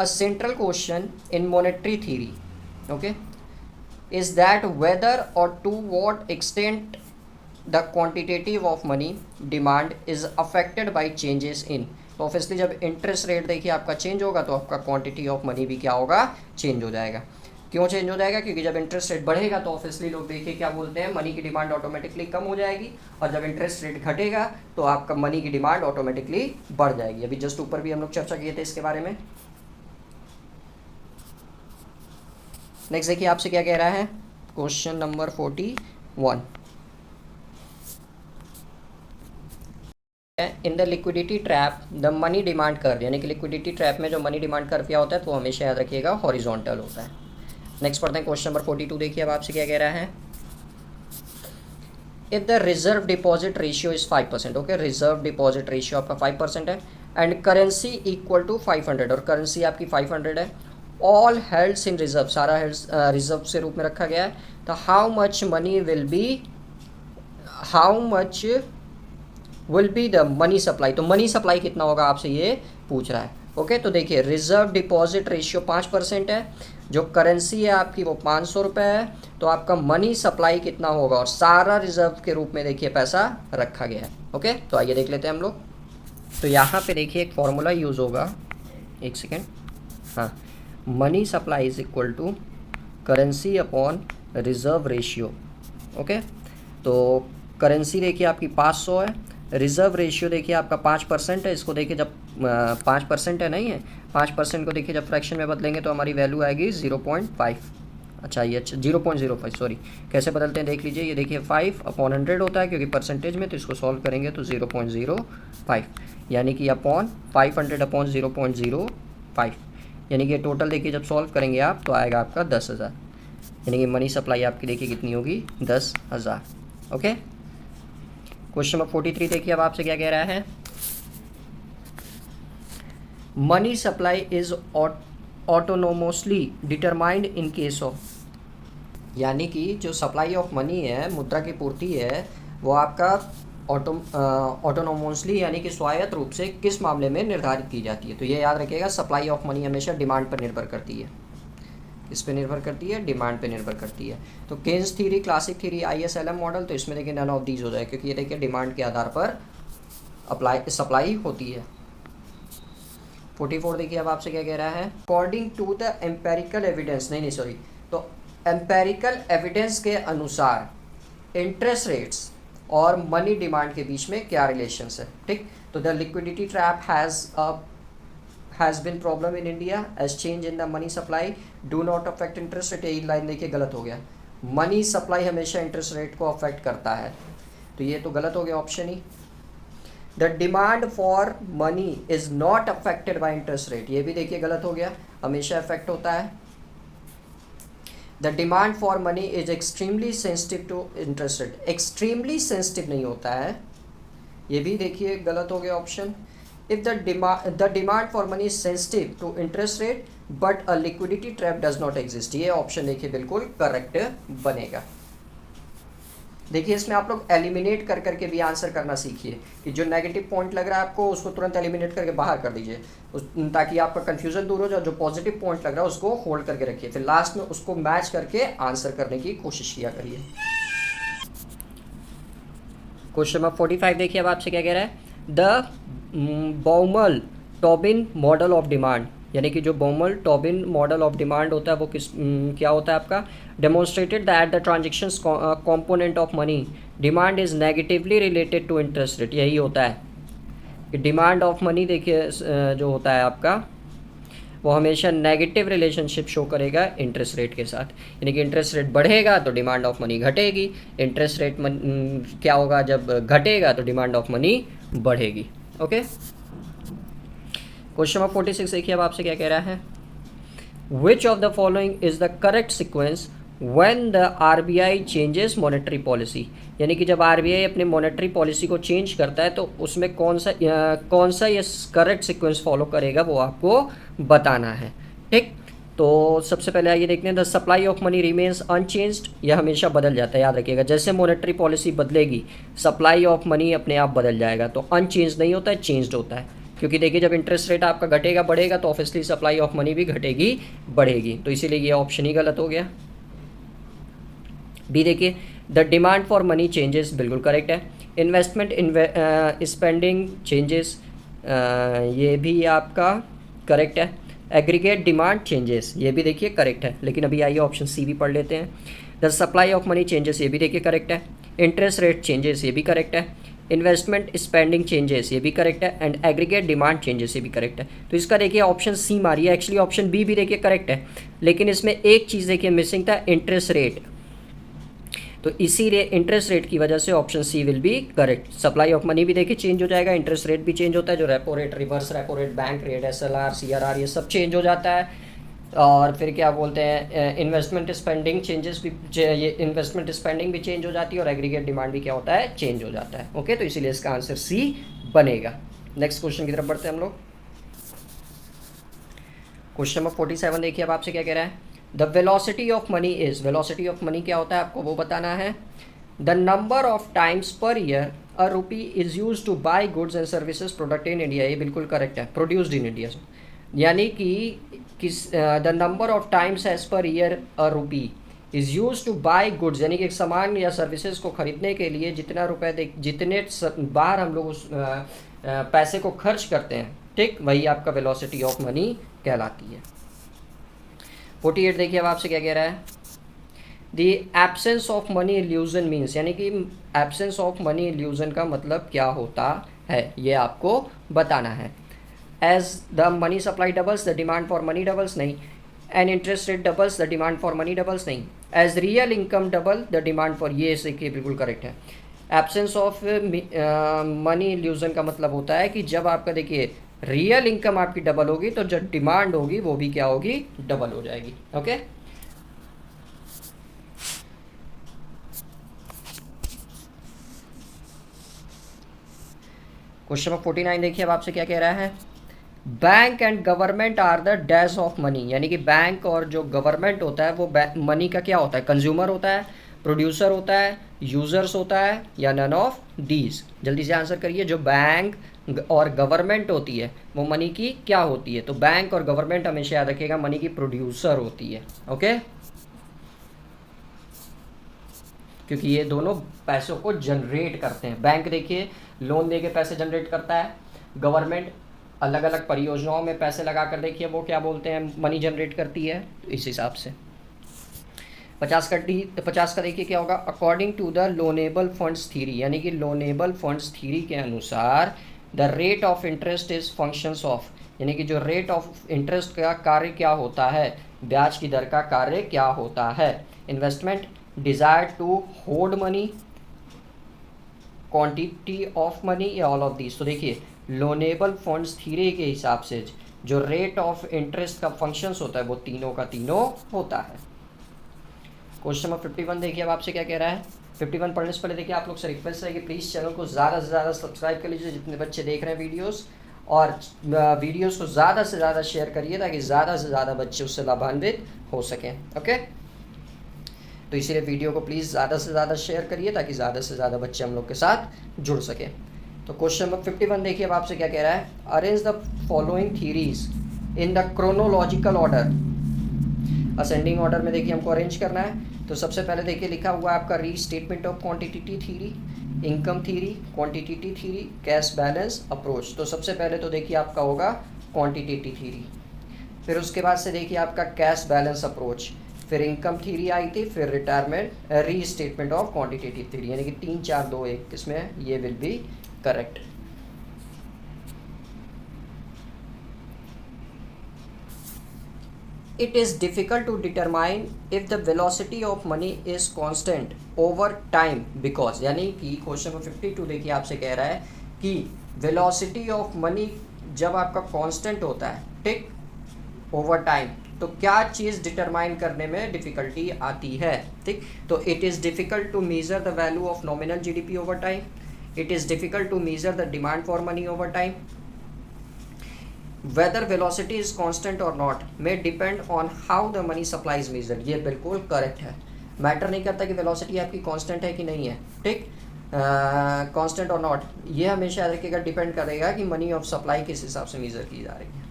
a central question in monetary theory, okay, is that whether और to what extent the quantitative of money demand is affected by changes in. तो ऑब्वियसली जब इंटरेस्ट रेट देखिए आपका चेंज होगा तो आपका क्वांटिटी ऑफ मनी भी क्या होगा, चेंज हो जाएगा। क्यों चेंज हो जाएगा, क्योंकि जब इंटरेस्ट रेट बढ़ेगा तो ऑब्वियसली लोग देखिए क्या बोलते हैं, मनी की डिमांड ऑटोमेटिकली कम हो जाएगी, और जब इंटरेस्ट रेट घटेगा तो आपका मनी की डिमांड ऑटोमेटिकली बढ़ जाएगी। अभी जस्ट ऊपर भी हम लोग चर्चा किए थे इसके बारे में। नेक्स्ट देखिए आपसे क्या कह रहा है, question number 41, in the liquidity trap the money demand curve, यानी कि लिक्विडिटी ट्रैप में जो मनी डिमांड कर्व क्या होता है तो हमेशा याद रखिएगा हॉरिजॉन्टल होता है। नेक्स्ट पढ़ते हैं क्वेश्चन नंबर 42 देखिए अब आपसे क्या कह रहा है, if the reserve deposit ratio is 5%, okay, reserve deposit ratio आपका 5% है, एंड करेंसी इक्वल टू 500, और करेंसी आपकी 500 है, ऑल हेल्ड्स इन रिजर्व, सारा हेल्ड्स रिजर्व से रूप में रखा गया है। तो how much will be the money supply, तो मनी सप्लाई कितना होगा आपसे ये पूछ रहा है। ओके, तो देखिए रिजर्व डिपॉजिट रेशियो 5% है, जो करेंसी है आपकी वो 500 रुपये है, तो आपका मनी सप्लाई कितना होगा, और सारा रिजर्व के रूप में देखिए पैसा रखा गया है। ओके, तो आइए देख लेते हैं हम लोग। तो यहाँ पे देखिए एक फॉर्मूला यूज़ होगा, एक सेकेंड, हाँ, money supply is equal to currency upon reserve ratio. Okay, तो करेंसी देखिए आपकी 500 है, रिजर्व रेशियो देखिए आपका 5% है। इसको देखिए जब 5% है, नहीं है 5% को देखिए जब फ्रैक्शन में बदलेंगे तो हमारी वैल्यू आएगी 0.5। अच्छा, ये 0.05, सॉरी, कैसे बदलते हैं देख लीजिए। ये देखिए 5/100 होता है क्योंकि परसेंटेज में, तो इसको सॉल्व करेंगे तो 0.05, यानी कि अपॉन 500/0.05, यानी कि टोटल देखिए जब सॉल्व करेंगे आप तो आएगा आपका 10,000, यानी कि मनी सप्लाई आपकी देखिए कितनी होगी, 10,000। ओके, क्वेश्चन नंबर 43 देखिए अब आपसे क्या कह रहा है। Money supply is autonomously determined in case of, यानी कि जो सप्लाई ऑफ मनी है, मुद्रा की पूर्ति है, वो आपका ऑटोनोमसली यानी कि स्वायत्त रूप से किस मामले में निर्धारित की जाती है। तो ये याद रखिएगा, सप्लाई ऑफ मनी हमेशा डिमांड पर निर्भर करती है। किस पे निर्भर करती है, डिमांड पे निर्भर करती है। तो Keynes theory, classic theory, ISLM model, तो इसमें देखिए नन ऑफ दीज हो जाए, क्योंकि ये देखिए डिमांड के आधार पर सप्लाई होती है। 44 देखिए अब आपसे क्या कह रहा है। According to the empirical evidence, नहीं सॉरी, तो एम्पेरिकल एविडेंस के अनुसार इंटरेस्ट रेट्स और मनी डिमांड के बीच में क्या रिलेशंस है। ठीक, तो the liquidity trap has been problem in India as change in the money supply do not affect interest rate. यही लाइन देखिए गलत हो गया, मनी सप्लाई हमेशा इंटरेस्ट रेट को अफेक्ट करता है, तो ये तो गलत हो गया option he. The demand for money is not affected by interest rate, ये भी देखिए गलत हो गया, हमेशा अफेक्ट होता है। The demand for money is extremely sensitive to interest rate, extremely sensitive नहीं होता है, ये भी देखिए गलत हो गया option. If the demand for money is sensitive to interest rate but a liquidity trap does not exist, ये ऑप्शन देखिए बिल्कुल करेक्ट बनेगा। देखिए इसमें आप लोग एलिमिनेट कर करके भी आंसर करना सीखिए, कि जो नेगेटिव पॉइंट लग रहा है आपको उसको तुरंत एलिमिनेट करके बाहर कर दीजिए, ताकि आपका कंफ्यूजन दूर हो जाए। जो पॉजिटिव पॉइंट लग रहा है उसको होल्ड करके रखिए, फिर लास्ट में उसको मैच करके आंसर करने की कोशिश किया करिए। क्वेश्चन नंबर 45 देखिए अब आपसे क्या कह रहा है। The Baumol-Tobin model of demand, यानी कि जो बाउमल-टॉबिन मॉडल ऑफ डिमांड होता है वो क्या होता है आपका। Demonstrated that the transactions component of money demand is negatively related to interest rate, यही होता है कि डिमांड ऑफ मनी देखिए जो होता है आपका वो हमेशा नेगेटिव रिलेशनशिप शो करेगा इंटरेस्ट रेट के साथ, यानी कि इंटरेस्ट रेट बढ़ेगा तो डिमांड ऑफ मनी घटेगी, इंटरेस्ट रेट क्या होगा, जब घटेगा तो डिमांड ऑफ मनी बढ़ेगी। ओके, क्वेश्चन नंबर 46 देखिए अब आपसे क्या कह रहा है। Which of the following is the correct sequence when the RBI changes monetary policy, यानी कि जब RBI अपने मॉनेटरी पॉलिसी को चेंज करता है तो उसमें कौन सा ये करेक्ट सिक्वेंस फॉलो करेगा वो आपको बताना है। ठीक, तो सबसे पहले आइए देखते हैं। The supply of money remains unchanged, यह हमेशा बदल जाता है, याद रखिएगा, जैसे मॉनेटरी पॉलिसी बदलेगी सप्लाई ऑफ मनी अपने आप बदल जाएगा, तो अनचेंज नहीं होता है, चेंज्ड होता है, क्योंकि देखिए जब इंटरेस्ट रेट आपका घटेगा बढ़ेगा तो ऑब्वियसली सप्लाई ऑफ मनी भी घटेगी बढ़ेगी, तो इसीलिए ये ऑप्शन ही गलत हो गया। बी देखिए, the demand for money changes, बिल्कुल करेक्ट है। इन्वेस्टमेंट स्पेंडिंग चेंजेस, ये भी आपका करेक्ट है। एग्रीगेट डिमांड चेंजेस, ये भी देखिए करेक्ट है, लेकिन अभी आइए ऑप्शन सी भी पढ़ लेते हैं। The supply of money changes, ये भी देखिए करेक्ट है। इंटरेस्ट रेट चेंजेस, ये भी करेक्ट है। इन्वेस्टमेंट स्पेंडिंग चेंजेस, ये भी करेक्ट है। एंड एग्रीगेट डिमांड चेंजेस, ये भी करेक्ट है। तो इसका देखिए ऑप्शन सी मारिए, एक्चुअली ऑप्शन बी भी देखिए करेक्ट है, लेकिन इसमें एक चीज़ देखिए मिसिंग था, इंटरेस्ट रेट, तो इसीलिए इंटरेस्ट रेट की वजह से option C will be correct. Supply of money भी देखिए चेंज हो जाएगा, इंटरेस्ट रेट भी चेंज होता है, जो repo rate, reverse repo rate, bank rate, SLR, CRR, ये सब चेंज हो जाता है। और फिर क्या बोलते हैं, इन्वेस्टमेंट स्पेंडिंग चेंजेस भी, ये इन्वेस्टमेंट स्पेंडिंग भी चेंज हो जाती है, और एग्रीगेट डिमांड भी क्या होता है, चेंज हो जाता है। ओके, तो इसीलिए इसका आंसर सी बनेगा। नेक्स्ट क्वेश्चन की तरफ बढ़ते हैं हम लोग। क्वेश्चन नंबर 47 देखिए अब आपसे क्या कह रहा है। The velocity of money is, velocity of money क्या होता है आपको वो बताना है। द नंबर ऑफ टाइम्स पर year a rupee is use to buy goods and services product in India, ये बिल्कुल करेक्ट है, प्रोड्यूस्ड इन इंडिया। यानी कि किस the number of times as per year a rupee is use to buy goods, यानी कि एक सामान या सर्विसेज को खरीदने के लिए जितना रुपए जितने बार हम लोग उस पैसे को खर्च करते हैं, ठीक, वही आपका वेलोसिटी ऑफ मनी कहलाती है। 48 देखिए अब आपसे क्या कह रहा है। The absence of money illusion means, यानी कि एब्सेंस ऑफ मनी इल्यूजन का मतलब क्या होता है ये आपको बताना है। As the money supply doubles the demand for money doubles, नहीं। An interest rate doubles the demand for money doubles, नहीं। As real income double the demand for, ये देखिए बिल्कुल करेक्ट है। एब्सेंस ऑफ मनी इल्यूजन का मतलब होता है कि जब आपका देखिए रियल इनकम आपकी डबल होगी तो जो डिमांड होगी वो भी क्या होगी, डबल हो जाएगी। ओके, क्वेश्चन नंबर 49 देखिए अब आपसे क्या कह रहा है। Bank and government are the dash of money, यानी कि बैंक और जो गवर्नमेंट होता है वो मनी का क्या होता है, कंज्यूमर होता है, प्रोड्यूसर होता है, यूजर्स होता है, या नन ऑफ दीज। जल्दी से आंसर करिए। जो बैंक और गवर्नमेंट होती है वो मनी की क्या होती है, तो बैंक और गवर्नमेंट हमेशा याद रखिएगा मनी की प्रोड्यूसर होती है। ओके, क्योंकि ये दोनों पैसों को जनरेट करते हैं। बैंक देखिए लोन देके पैसे जनरेट करता है, गवर्नमेंट अलग अलग परियोजनाओं में पैसे लगा कर देखिए वो क्या बोलते हैं, मनी जनरेट करती है। तो इस हिसाब से 50 का देखिए क्या होगा। According to the loanable funds theory, यानी कि लोनेबल फंड्स थ्योरी के अनुसार the rate of interest is functions of, यानी कि जो रेट ऑफ इंटरेस्ट का कार्य क्या होता है, ब्याज की दर का कार्य क्या होता है। Investment, desire to hold money, quantity of money, या ऑल ऑफ दीज। तो देखिए लोनेबल फंड्स थ्योरी के हिसाब से जो रेट ऑफ इंटरेस्ट का फंक्शंस होता है वो तीनों का तीनों होता है। क्वेश्चन नंबर 51 देखिए अब आपसे क्या कह रहा है। 51 पढ़ने से पहले देखिए आप लोग से रिक्वेस्ट है कि प्लीज़ चैनल को ज़्यादा से ज़्यादा सब्सक्राइब कर लीजिए जितने बच्चे देख रहे हैं वीडियोस, और वीडियोस को ज़्यादा से ज़्यादा शेयर करिए ताकि ज़्यादा से ज़्यादा बच्चे उससे लाभान्वित हो सकें। ओके, तो इसीलिए वीडियो को प्लीज़ ज़्यादा से ज़्यादा शेयर करिए ताकि ज़्यादा से ज़्यादा बच्चे हम लोग के साथ जुड़ सकें। तो क्वेश्चन नंबर 51 देखिए अब आपसे क्या कह रहा है। Arrange the following theories in the chronological order, ascending order में देखिए हमको अरेंज करना है। तो सबसे पहले देखिए लिखा हुआ है आपका restatement of quantity theory, income theory, quantity theory, cash balance approach. तो सबसे पहले तो देखिए आपका होगा क्वांटिटी थ्योरी, फिर उसके बाद से देखिए आपका कैश बैलेंस अप्रोच, फिर इनकम थ्योरी आई थी, फिर retirement restatement of quantitative theory, यानी कि 3 4 2 1 इसमें ये will be correct. It is difficult to determine if the velocity of money is constant over time because, यानी कि क्वेश्चन नंबर 52 देखिए आपसे कह रहा है कि velocity of money जब आपका कांस्टेंट होता है, ठीक, ओवर टाइम, तो क्या चीज़ डिटरमाइन करने में डिफ़िकल्टी आती है, ठीक। तो it is difficult to measure the value of nominal GDP over time, it is difficult to measure the demand for money over time, whether velocity is constant और not may depend on how the money supply is measured. ये बिल्कुल correct है। Matter नहीं करता कि velocity आपकी constant है कि नहीं है, ठीक, कांस्टेंट और नॉट, ये हमेशा रखिएगा, डिपेंड करेगा कि मनी ऑफ सप्लाई किस हिसाब से मेजर की जा रही है।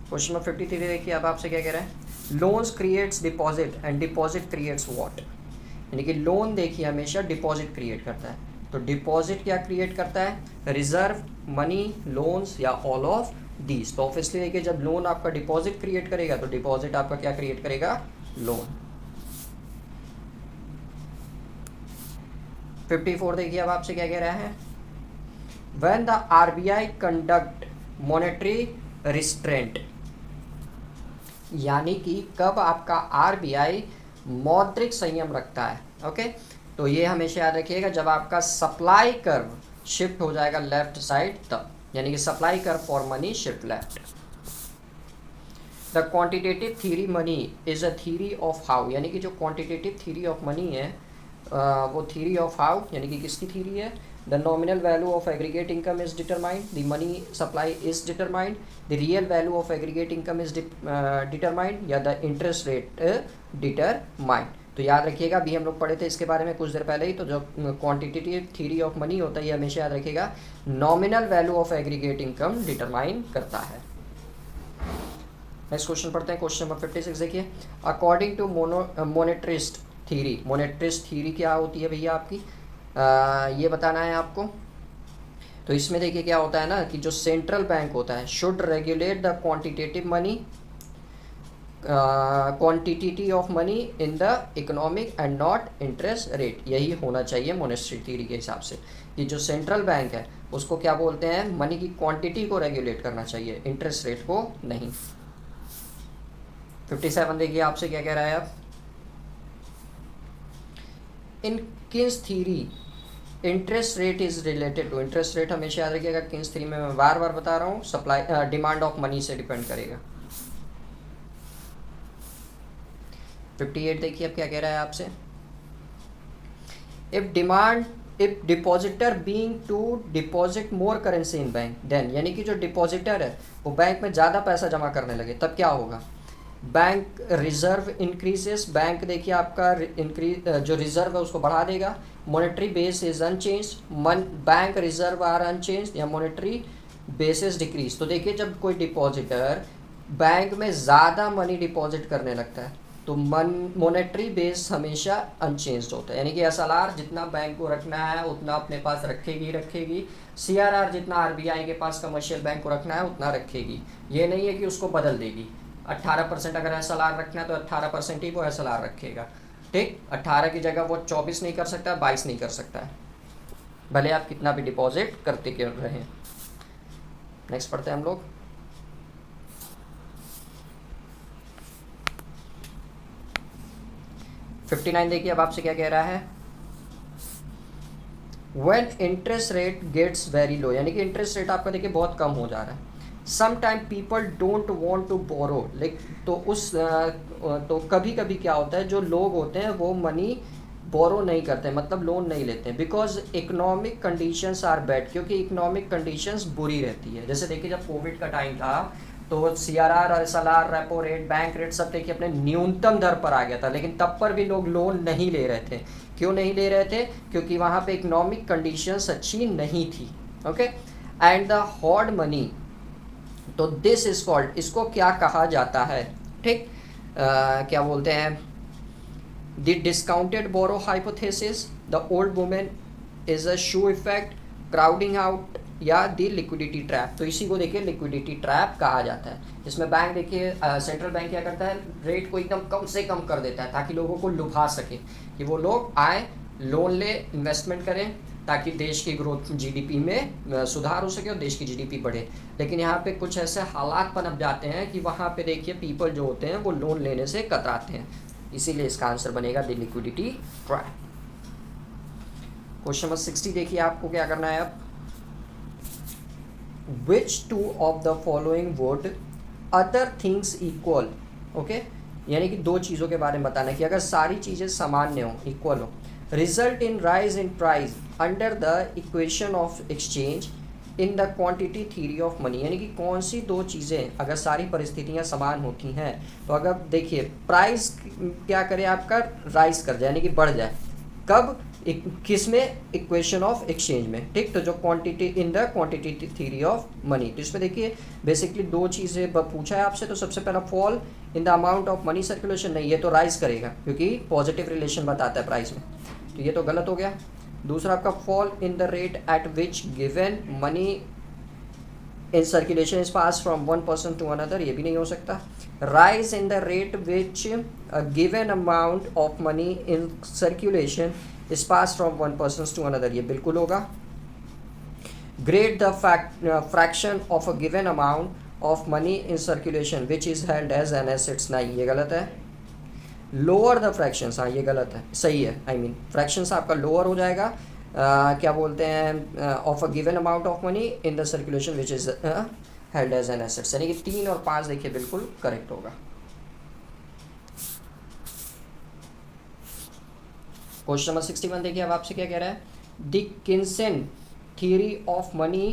क्वेश्चन नंबर 53 देखिए अब आपसे क्या कह रहा है। Loans creates deposit and deposit creates what, यानी कि लोन देखिए हमेशा डिपॉजिट क्रिएट करता है। तो डिपॉजिट क्या क्रिएट करता है, रिजर्व, मनी, लोन्स, या ऑल ऑफ दीज। तो ऑब्वियसली देखिए जब लोन आपका डिपॉजिट क्रिएट करेगा तो डिपॉजिट आपका क्या क्रिएट करेगा, लोन। 54 देखिए अब आपसे क्या कह रहा है। When the RBI conduct monetary restraint, यानी कि कब आपका आरबीआई मौद्रिक संयम रखता है। ओके, तो ये हमेशा याद रखिएगा जब आपका सप्लाई कर्व शिफ्ट हो जाएगा लेफ्ट साइड तब, यानी कि supply curve for money shift left. The quantitative theory money is a theory of how, यानी कि जो क्वांटिटेटिव थ्योरी ऑफ मनी है वो थ्योरी ऑफ हाउ, यानी कि किसकी थ्योरी है, the nominal value of aggregate income is determined, the money supply is determined, the real value of aggregate income is determined, या द इंटरेस्ट रेट डिटरमाइंड। तो याद रखिएगा, अभी हम लोग पढ़े थे इसके बारे में कुछ देर पहले ही। तो जो क्वांटिटेटिव थ्योरी ऑफ मनी होता है ये हमेशा याद रखिएगा, nominal value of aggregate income determine करता है। नेक्स्ट क्वेश्चन पढ़ते हैं, क्वेश्चन नंबर 56 देखिए। अकॉर्डिंग टू मोनेटरिस्ट थ्योरी, मोनेटरिस्ट थ्योरी क्या होती है भैया आपकी, ये बताना है आपको। तो इसमें देखिए क्या होता है ना कि जो सेंट्रल बैंक होता है should regulate the quantitative money quantity of money in the economic and not interest rate. यही होना चाहिए मोनेटरी थ्योरी के हिसाब से, कि जो सेंट्रल बैंक है उसको क्या बोलते हैं, मनी की क्वांटिटी को रेगुलेट करना चाहिए, इंटरेस्ट रेट को नहीं। 57 देखिए आपसे क्या कह रहा है अब, in Keynes theory interest rate is related to, interest rate हमेशा याद रखिएगा किन्स थ्योरी में मैं बार बार बता रहा हूँ, सप्लाई डिमांड ऑफ मनी से डिपेंड करेगा। 58 देखिए अब क्या कह रहा है आपसे, if depositor being to deposit more currency in bank then, यानी कि जो डिपॉजिटर है वो बैंक में ज़्यादा पैसा जमा करने लगे तब क्या होगा, बैंक रिजर्व इंक्रीजेस, बैंक देखिए आपका इंक्रीज जो रिजर्व है उसको बढ़ा देगा। Monetary base is unchange, bank reserve are unchange, या मॉनेटरी बेसिस डिक्रीज। तो देखिए जब कोई डिपॉजिटर बैंक में ज़्यादा मनी डिपॉजिट करने लगता है तो मॉनेटरी बेस हमेशा अनचेंज्ड होता है, यानी कि एसएलआर जितना बैंक को रखना है उतना अपने पास रखेगी, सीआरआर जितना आरबीआई के पास कमर्शियल बैंक को रखना है उतना रखेगी। ये नहीं है कि उसको बदल देगी। 18% अगर एसएलआर रखना है तो 18% ही वो एसएलआर रखेगा, ठीक। 18 की जगह वो 24 नहीं कर सकता, 22 नहीं कर सकता है, भले आप कितना भी डिपॉजिट करते क्यों रहें। नेक्स्ट पढ़ते हैं हम लोग, $59 देखिए अब आपसे क्या कह रहा है, when interest rate gets very low, यानी कि इंटरेस्ट रेट आपका देखिए बहुत कम हो जा रहा है। Some time people don't want to borrow, तो कभी कभी क्या होता है, जो लोग होते हैं वो मनी बोरो नहीं करते, मतलब लोन नहीं लेते, because economic conditions are bad, क्योंकि इकोनॉमिक कंडीशंस बुरी रहती है। जैसे देखिए जब कोविड का टाइम था तो सीआरआर और SLR, repo rate, bank rate सब देखिए अपने न्यूनतम दर पर आ गया था, लेकिन तब पर भी लोग लोन नहीं ले रहे थे। क्यों नहीं ले रहे थे, क्योंकि वहाँ पे इकोनॉमिक कंडीशंस अच्छी नहीं थी। Okay, and the hoard money, तो दिस इज कॉल्ड, इसको क्या कहा जाता है, ठीक, क्या बोलते हैं, the discounted borrow hypothesis, the old women is a shoe effect, crowding out, या दी लिक्विडिटी ट्रैप। तो इसी को देखिए लिक्विडिटी ट्रैप कहा जाता है। इसमें बैंक देखिए सेंट्रल बैंक क्या करता है, रेट को एकदम कम से कम कर देता है ताकि लोगों को लुभा सके कि वो लोग आए, लोन ले, इन्वेस्टमेंट करें, ताकि देश की ग्रोथ जीडीपी में सुधार हो सके और देश की जीडीपी बढ़े। लेकिन यहाँ पे कुछ ऐसे हालात पनप जाते हैं कि वहाँ पे देखिए पीपल जो होते हैं वो लोन लेने से कतराते हैं, इसीलिए इसका आंसर बनेगा the liquidity trap. Question number 60 देखिए आपको क्या करना है अब, which two of the following would other things equal, okay, यानी कि दो चीज़ों के बारे में बताना कि अगर सारी चीज़ें सामान्य हो, इक्वल हो, result in rise in price under the equation of exchange in the quantity theory of money, यानी कि कौन सी दो चीज़ें अगर सारी परिस्थितियां समान होती हैं तो अगर देखिए प्राइस क्या करे आपका, राइज कर जाए यानी कि बढ़ जाए, कब, किस में, इक्वेशन ऑफ एक्सचेंज में, ठीक। तो जो quantity in the quantity theory of money, तो इसमें देखिए बेसिकली दो चीज़ें पूछा है आपसे। तो सबसे पहला fall in the amount of money circulation, नहीं, ये तो राइज करेगा क्योंकि पॉजिटिव रिलेशन बताता है प्राइस में, तो ये तो गलत हो गया। दूसरा आपका fall in the rate at which given money in circulation is pass from one person to another, ये भी नहीं हो सकता। Rise in the rate which given amount of money in circulation is pass from one person to another, ये बिल्कुल होगा। Grade the fraction of a given amount of money in circulation which is held as an assets, नहीं, ये गलत है। Lower the fractions, हाँ ये गलत है, सही है, आई मीन फ्रैक्शंस आपका लोअर हो जाएगा, क्या बोलते हैं, of a given amount of money in the circulation which is held as an assets, यानी कि 3 और 5 देखिए बिल्कुल करेक्ट होगा। क्वेश्चन नंबर 61 देखिए अब आपसे क्या कह रहा है, the किन्सन theory of money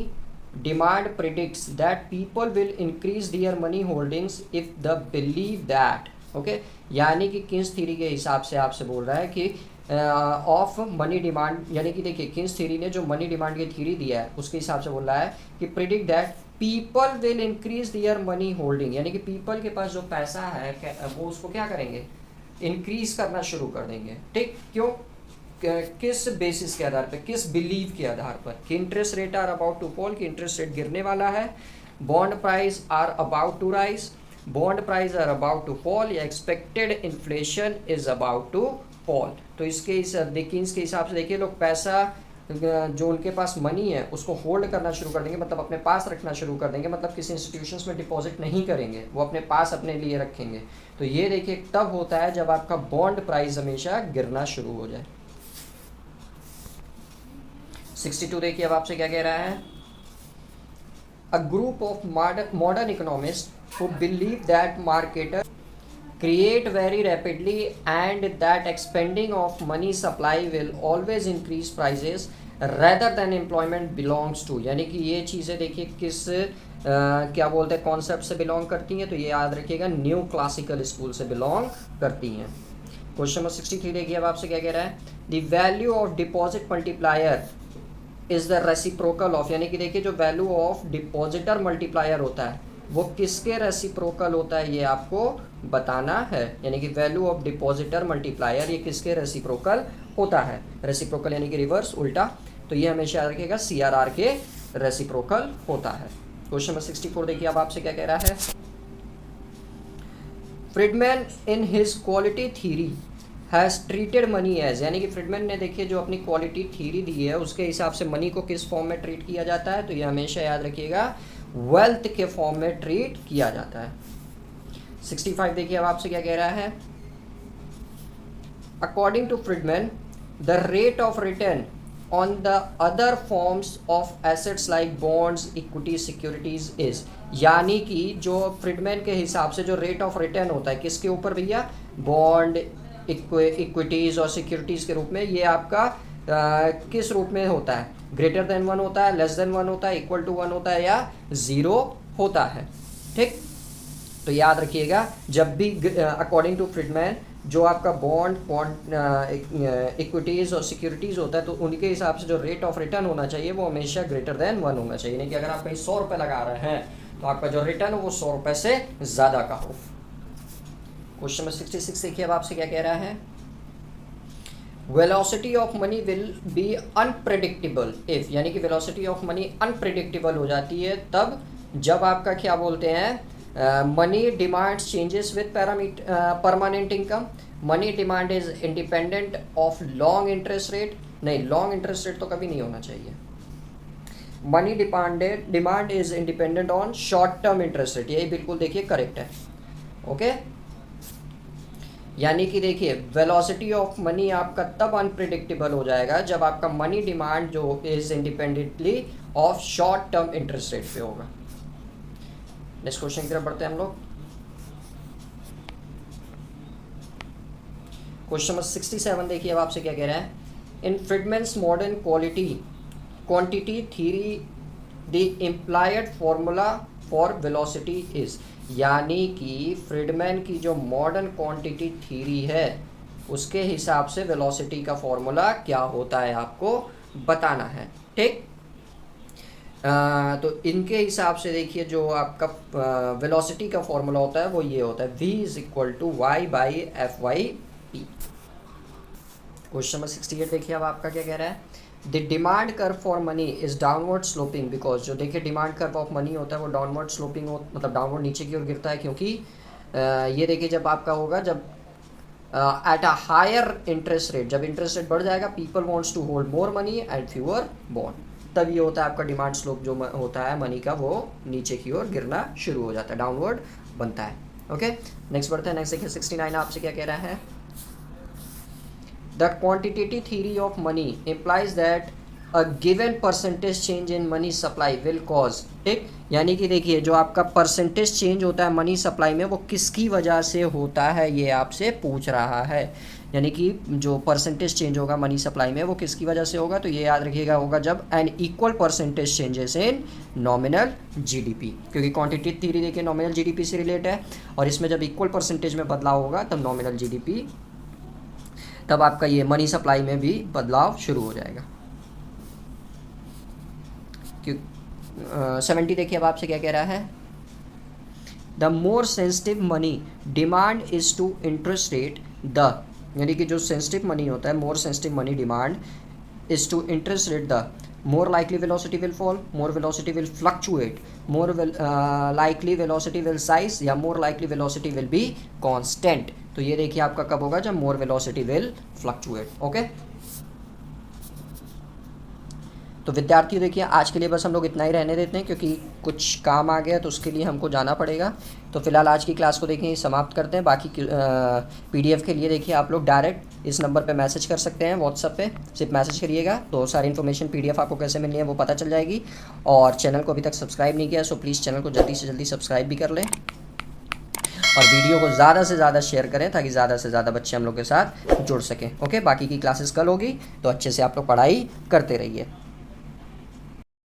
demand predicts that people will increase their money holdings if they believe that okay, यानी कि किन्स थ्योरी के हिसाब से आपसे बोल रहा है कि ऑफ मनी डिमांड, यानी कि देखिए किन्स थ्योरी ने जो मनी डिमांड की थ्योरी दिया है उसके हिसाब से बोल रहा है कि predict that people will increase their money holding, यानी कि पीपल के पास जो पैसा है वो उसको क्या करेंगे, इंक्रीज करना शुरू कर देंगे। ठीक, क्यों, किस बेसिस के आधार पर, किस बिलीव के आधार पर कि interest rate are about to fall, कि इंटरेस्ट रेट गिरने वाला है, bond price are about to rise, bond price are about to fall, या expected inflation is about to fall. तो इसके किन्स के हिसाब से देखिए लोग पैसा जो उनके पास मनी है उसको होल्ड करना शुरू कर देंगे, मतलब अपने पास रखना शुरू कर देंगे, मतलब किसी इंस्टीट्यूशंस में डिपॉजिट नहीं करेंगे, वो अपने पास अपने लिए रखेंगे। तो ये देखिए तब होता है जब आपका बॉन्ड प्राइस हमेशा गिरना शुरू हो जाए। 62 देखिए अब आपसे क्या कह रहा है, a group of modern economist who believe that market create very rapidly and that expanding of money supply will always increase prices rather than employment belongs to, यानी कि ये चीज़ें देखिए किस क्या बोलते हैं कॉन्सेप्ट से बिलोंग करती हैं, तो ये याद रखिएगा न्यू क्लासिकल स्कूल से बिलोंग करती हैं। क्वेश्चन नंबर 63 देखिए अब आपसे क्या कह रहा है, the value of deposit multiplier is the reciprocal of, यानी कि देखिए जो वैल्यू ऑफ डिपॉजिटर मल्टीप्लायर होता है वो किसके रेसिप्रोकल होता है ये आपको बताना है, यानी कि वैल्यू ऑफ डिपॉजिटर मल्टीप्लायर ये किसके रेसिप्रोकल होता है, रेसिप्रोकल यानी कि रिवर्स उल्टा, तो ये हमेशा याद रखिएगा CRR के रेसिप्रोकल होता है। क्वेश्चन नंबर 64 देखिए अब आपसे क्या कह रहा है, Friedman in his quality theory has treated money as, यानी कि फ्रीडमैन ने देखिए जो अपनी क्वालिटी थ्योरी दी है उसके हिसाब से मनी को किस फॉर्म में ट्रीट किया जाता है, तो ये हमेशा याद रखिएगा वेल्थ के फॉर्म में ट्रीट किया जाता है। 65 देखिए अब आपसे क्या कह रहा है, according to Friedman the rate of return on the other forms of assets like bonds equity securities is, यानी कि जो फ्रीडमैन के हिसाब से जो रेट ऑफ रिटर्न होता है किसके ऊपर भैया, बॉन्ड इक्विटीज और सिक्योरिटीज के रूप में, ये आपका किस रूप में होता है, ग्रेटर देन 1 होता है, लेस देन 1 होता है, इक्वल टू 1 होता है, या 0 होता है। ठीक, तो याद रखिएगा जब भी अकॉर्डिंग टू फ्रीडमैन जो आपका बॉन्ड इक्विटीज और सिक्योरिटीज होता है तो उनके हिसाब से जो रेट ऑफ रिटर्न होना चाहिए वो हमेशा ग्रेटर देन 1 होना चाहिए, नहीं कि अगर आप कहीं 100 रुपये लगा रहे हैं तो आपका जो रिटर्न हो वो 100 रुपये से ज़्यादा का हो। क्वेश्चन नंबर 66 देखिए अब आपसे क्या कह रहा है, velocity of money will be unpredictable if, यानी कि वेलोसिटी ऑफ मनी अनप्रेडिक्टेबल हो जाती है तब जब आपका क्या बोलते हैं money demand changes with permanent income, money demand is independent of long interest rate, नहीं लॉन्ग इंटरेस्ट रेट तो कभी नहीं होना चाहिए, money demand is independent on short term interest rate, यही बिल्कुल देखिए करेक्ट है। ओके, यानी कि देखिए वेलोसिटी ऑफ मनी आपका तब अनप्रिडिक्टेबल हो जाएगा जब आपका मनी डिमांड जो is independently of short term interest rate पे होगा। नेक्स्ट क्वेश्चन की तरफ बढ़ते हैं हम लोग। क्वेश्चन नंबर 67 देखिए अब आपसे क्या कह रहा है, in Friedman's modern quantity theory the implied formula for velocity is, यानी कि फ्रीडमैन की जो मॉडर्न क्वांटिटी थ्योरी है उसके हिसाब से वेलोसिटी का फॉर्मूला क्या होता है आपको बताना है। ठीक, तो इनके हिसाब से देखिए जो आपका वेलोसिटी का फॉर्मूला होता है वो ये होता है v = y/Fy/p। क्वेश्चन नंबर 68 देखिए अब आपका क्या कह रहा है, the demand curve for money is downward sloping because, जो देखिए डिमांड कर्व ऑफ मनी होता है वो डाउनवर्ड स्लोपिंग मतलब डाउनवर्ड नीचे की ओर गिरता है, क्योंकि ये देखिए जब आपका होगा जब at a higher interest rate, जब इंटरेस्ट रेट बढ़ जाएगा people wants to hold more money and fewer bond, तब ये होता है आपका डिमांड स्लोप जो होता है मनी का वो नीचे की ओर गिरना शुरू हो जाता है, डाउनवर्ड बनता है। ओके, नेक्स्ट बढ़ते हैं। नेक्स्ट देखिए 69 आपसे क्या कह रहा है, The quantitative theory of money implies that a given percentage change in money supply will cause, ठीक, यानी कि देखिए जो आपका परसेंटेज चेंज होता है मनी सप्लाई में वो किसकी वजह से होता है ये आपसे पूछ रहा है, यानी कि जो परसेंटेज चेंज होगा मनी सप्लाई में वो किसकी वजह से होगा, तो ये याद रखिएगा होगा जब an equal percentage changes in nominal GDP, क्योंकि क्वांटिटेटिव थ्योरी देखिए नॉमिनल जीडीपी से रिलेट है, और इसमें जब इक्वल परसेंटेज में बदलाव होगा तब नॉमिनल जीडीपी, तब आपका ये मनी सप्लाई में भी बदलाव शुरू हो जाएगा। 70 देखिए अब आपसे क्या कह रहा है, the more sensitive money demand is to interest rate the, यानी कि जो सेंसिटिव मनी होता है, more sensitive money demand is to interest rate the more likely velocity will fall, more velocity will fluctuate, more likely velocity will size, या more likely velocity will be constant। तो ये देखिए आपका कब होगा, जब more velocity will fluctuate। Okay तो विद्यार्थियों देखिए आज के लिए बस हम लोग इतना ही रहने देते हैं, क्योंकि कुछ काम आ गया तो उसके लिए हमको जाना पड़ेगा। तो फिलहाल आज की क्लास को देखिए समाप्त करते हैं। बाकी पीडीएफ के लिए देखिए आप लोग डायरेक्ट इस नंबर पे मैसेज कर सकते हैं, व्हाट्सएप पे सिर्फ मैसेज करिएगा तो सारी इन्फॉर्मेशन पीडीएफ आपको कैसे मिलनी है वो पता चल जाएगी। और चैनल को अभी तक सब्सक्राइब नहीं किया सो प्लीज़ चैनल को जल्दी से जल्दी सब्सक्राइब भी कर लें, और वीडियो को ज़्यादा से ज़्यादा शेयर करें ताकि ज़्यादा से ज़्यादा बच्चे हम लोग के साथ जुड़ सकें। ओके बाकी की क्लासेस कल होगी तो अच्छे से आप लोग पढ़ाई करते रहिए।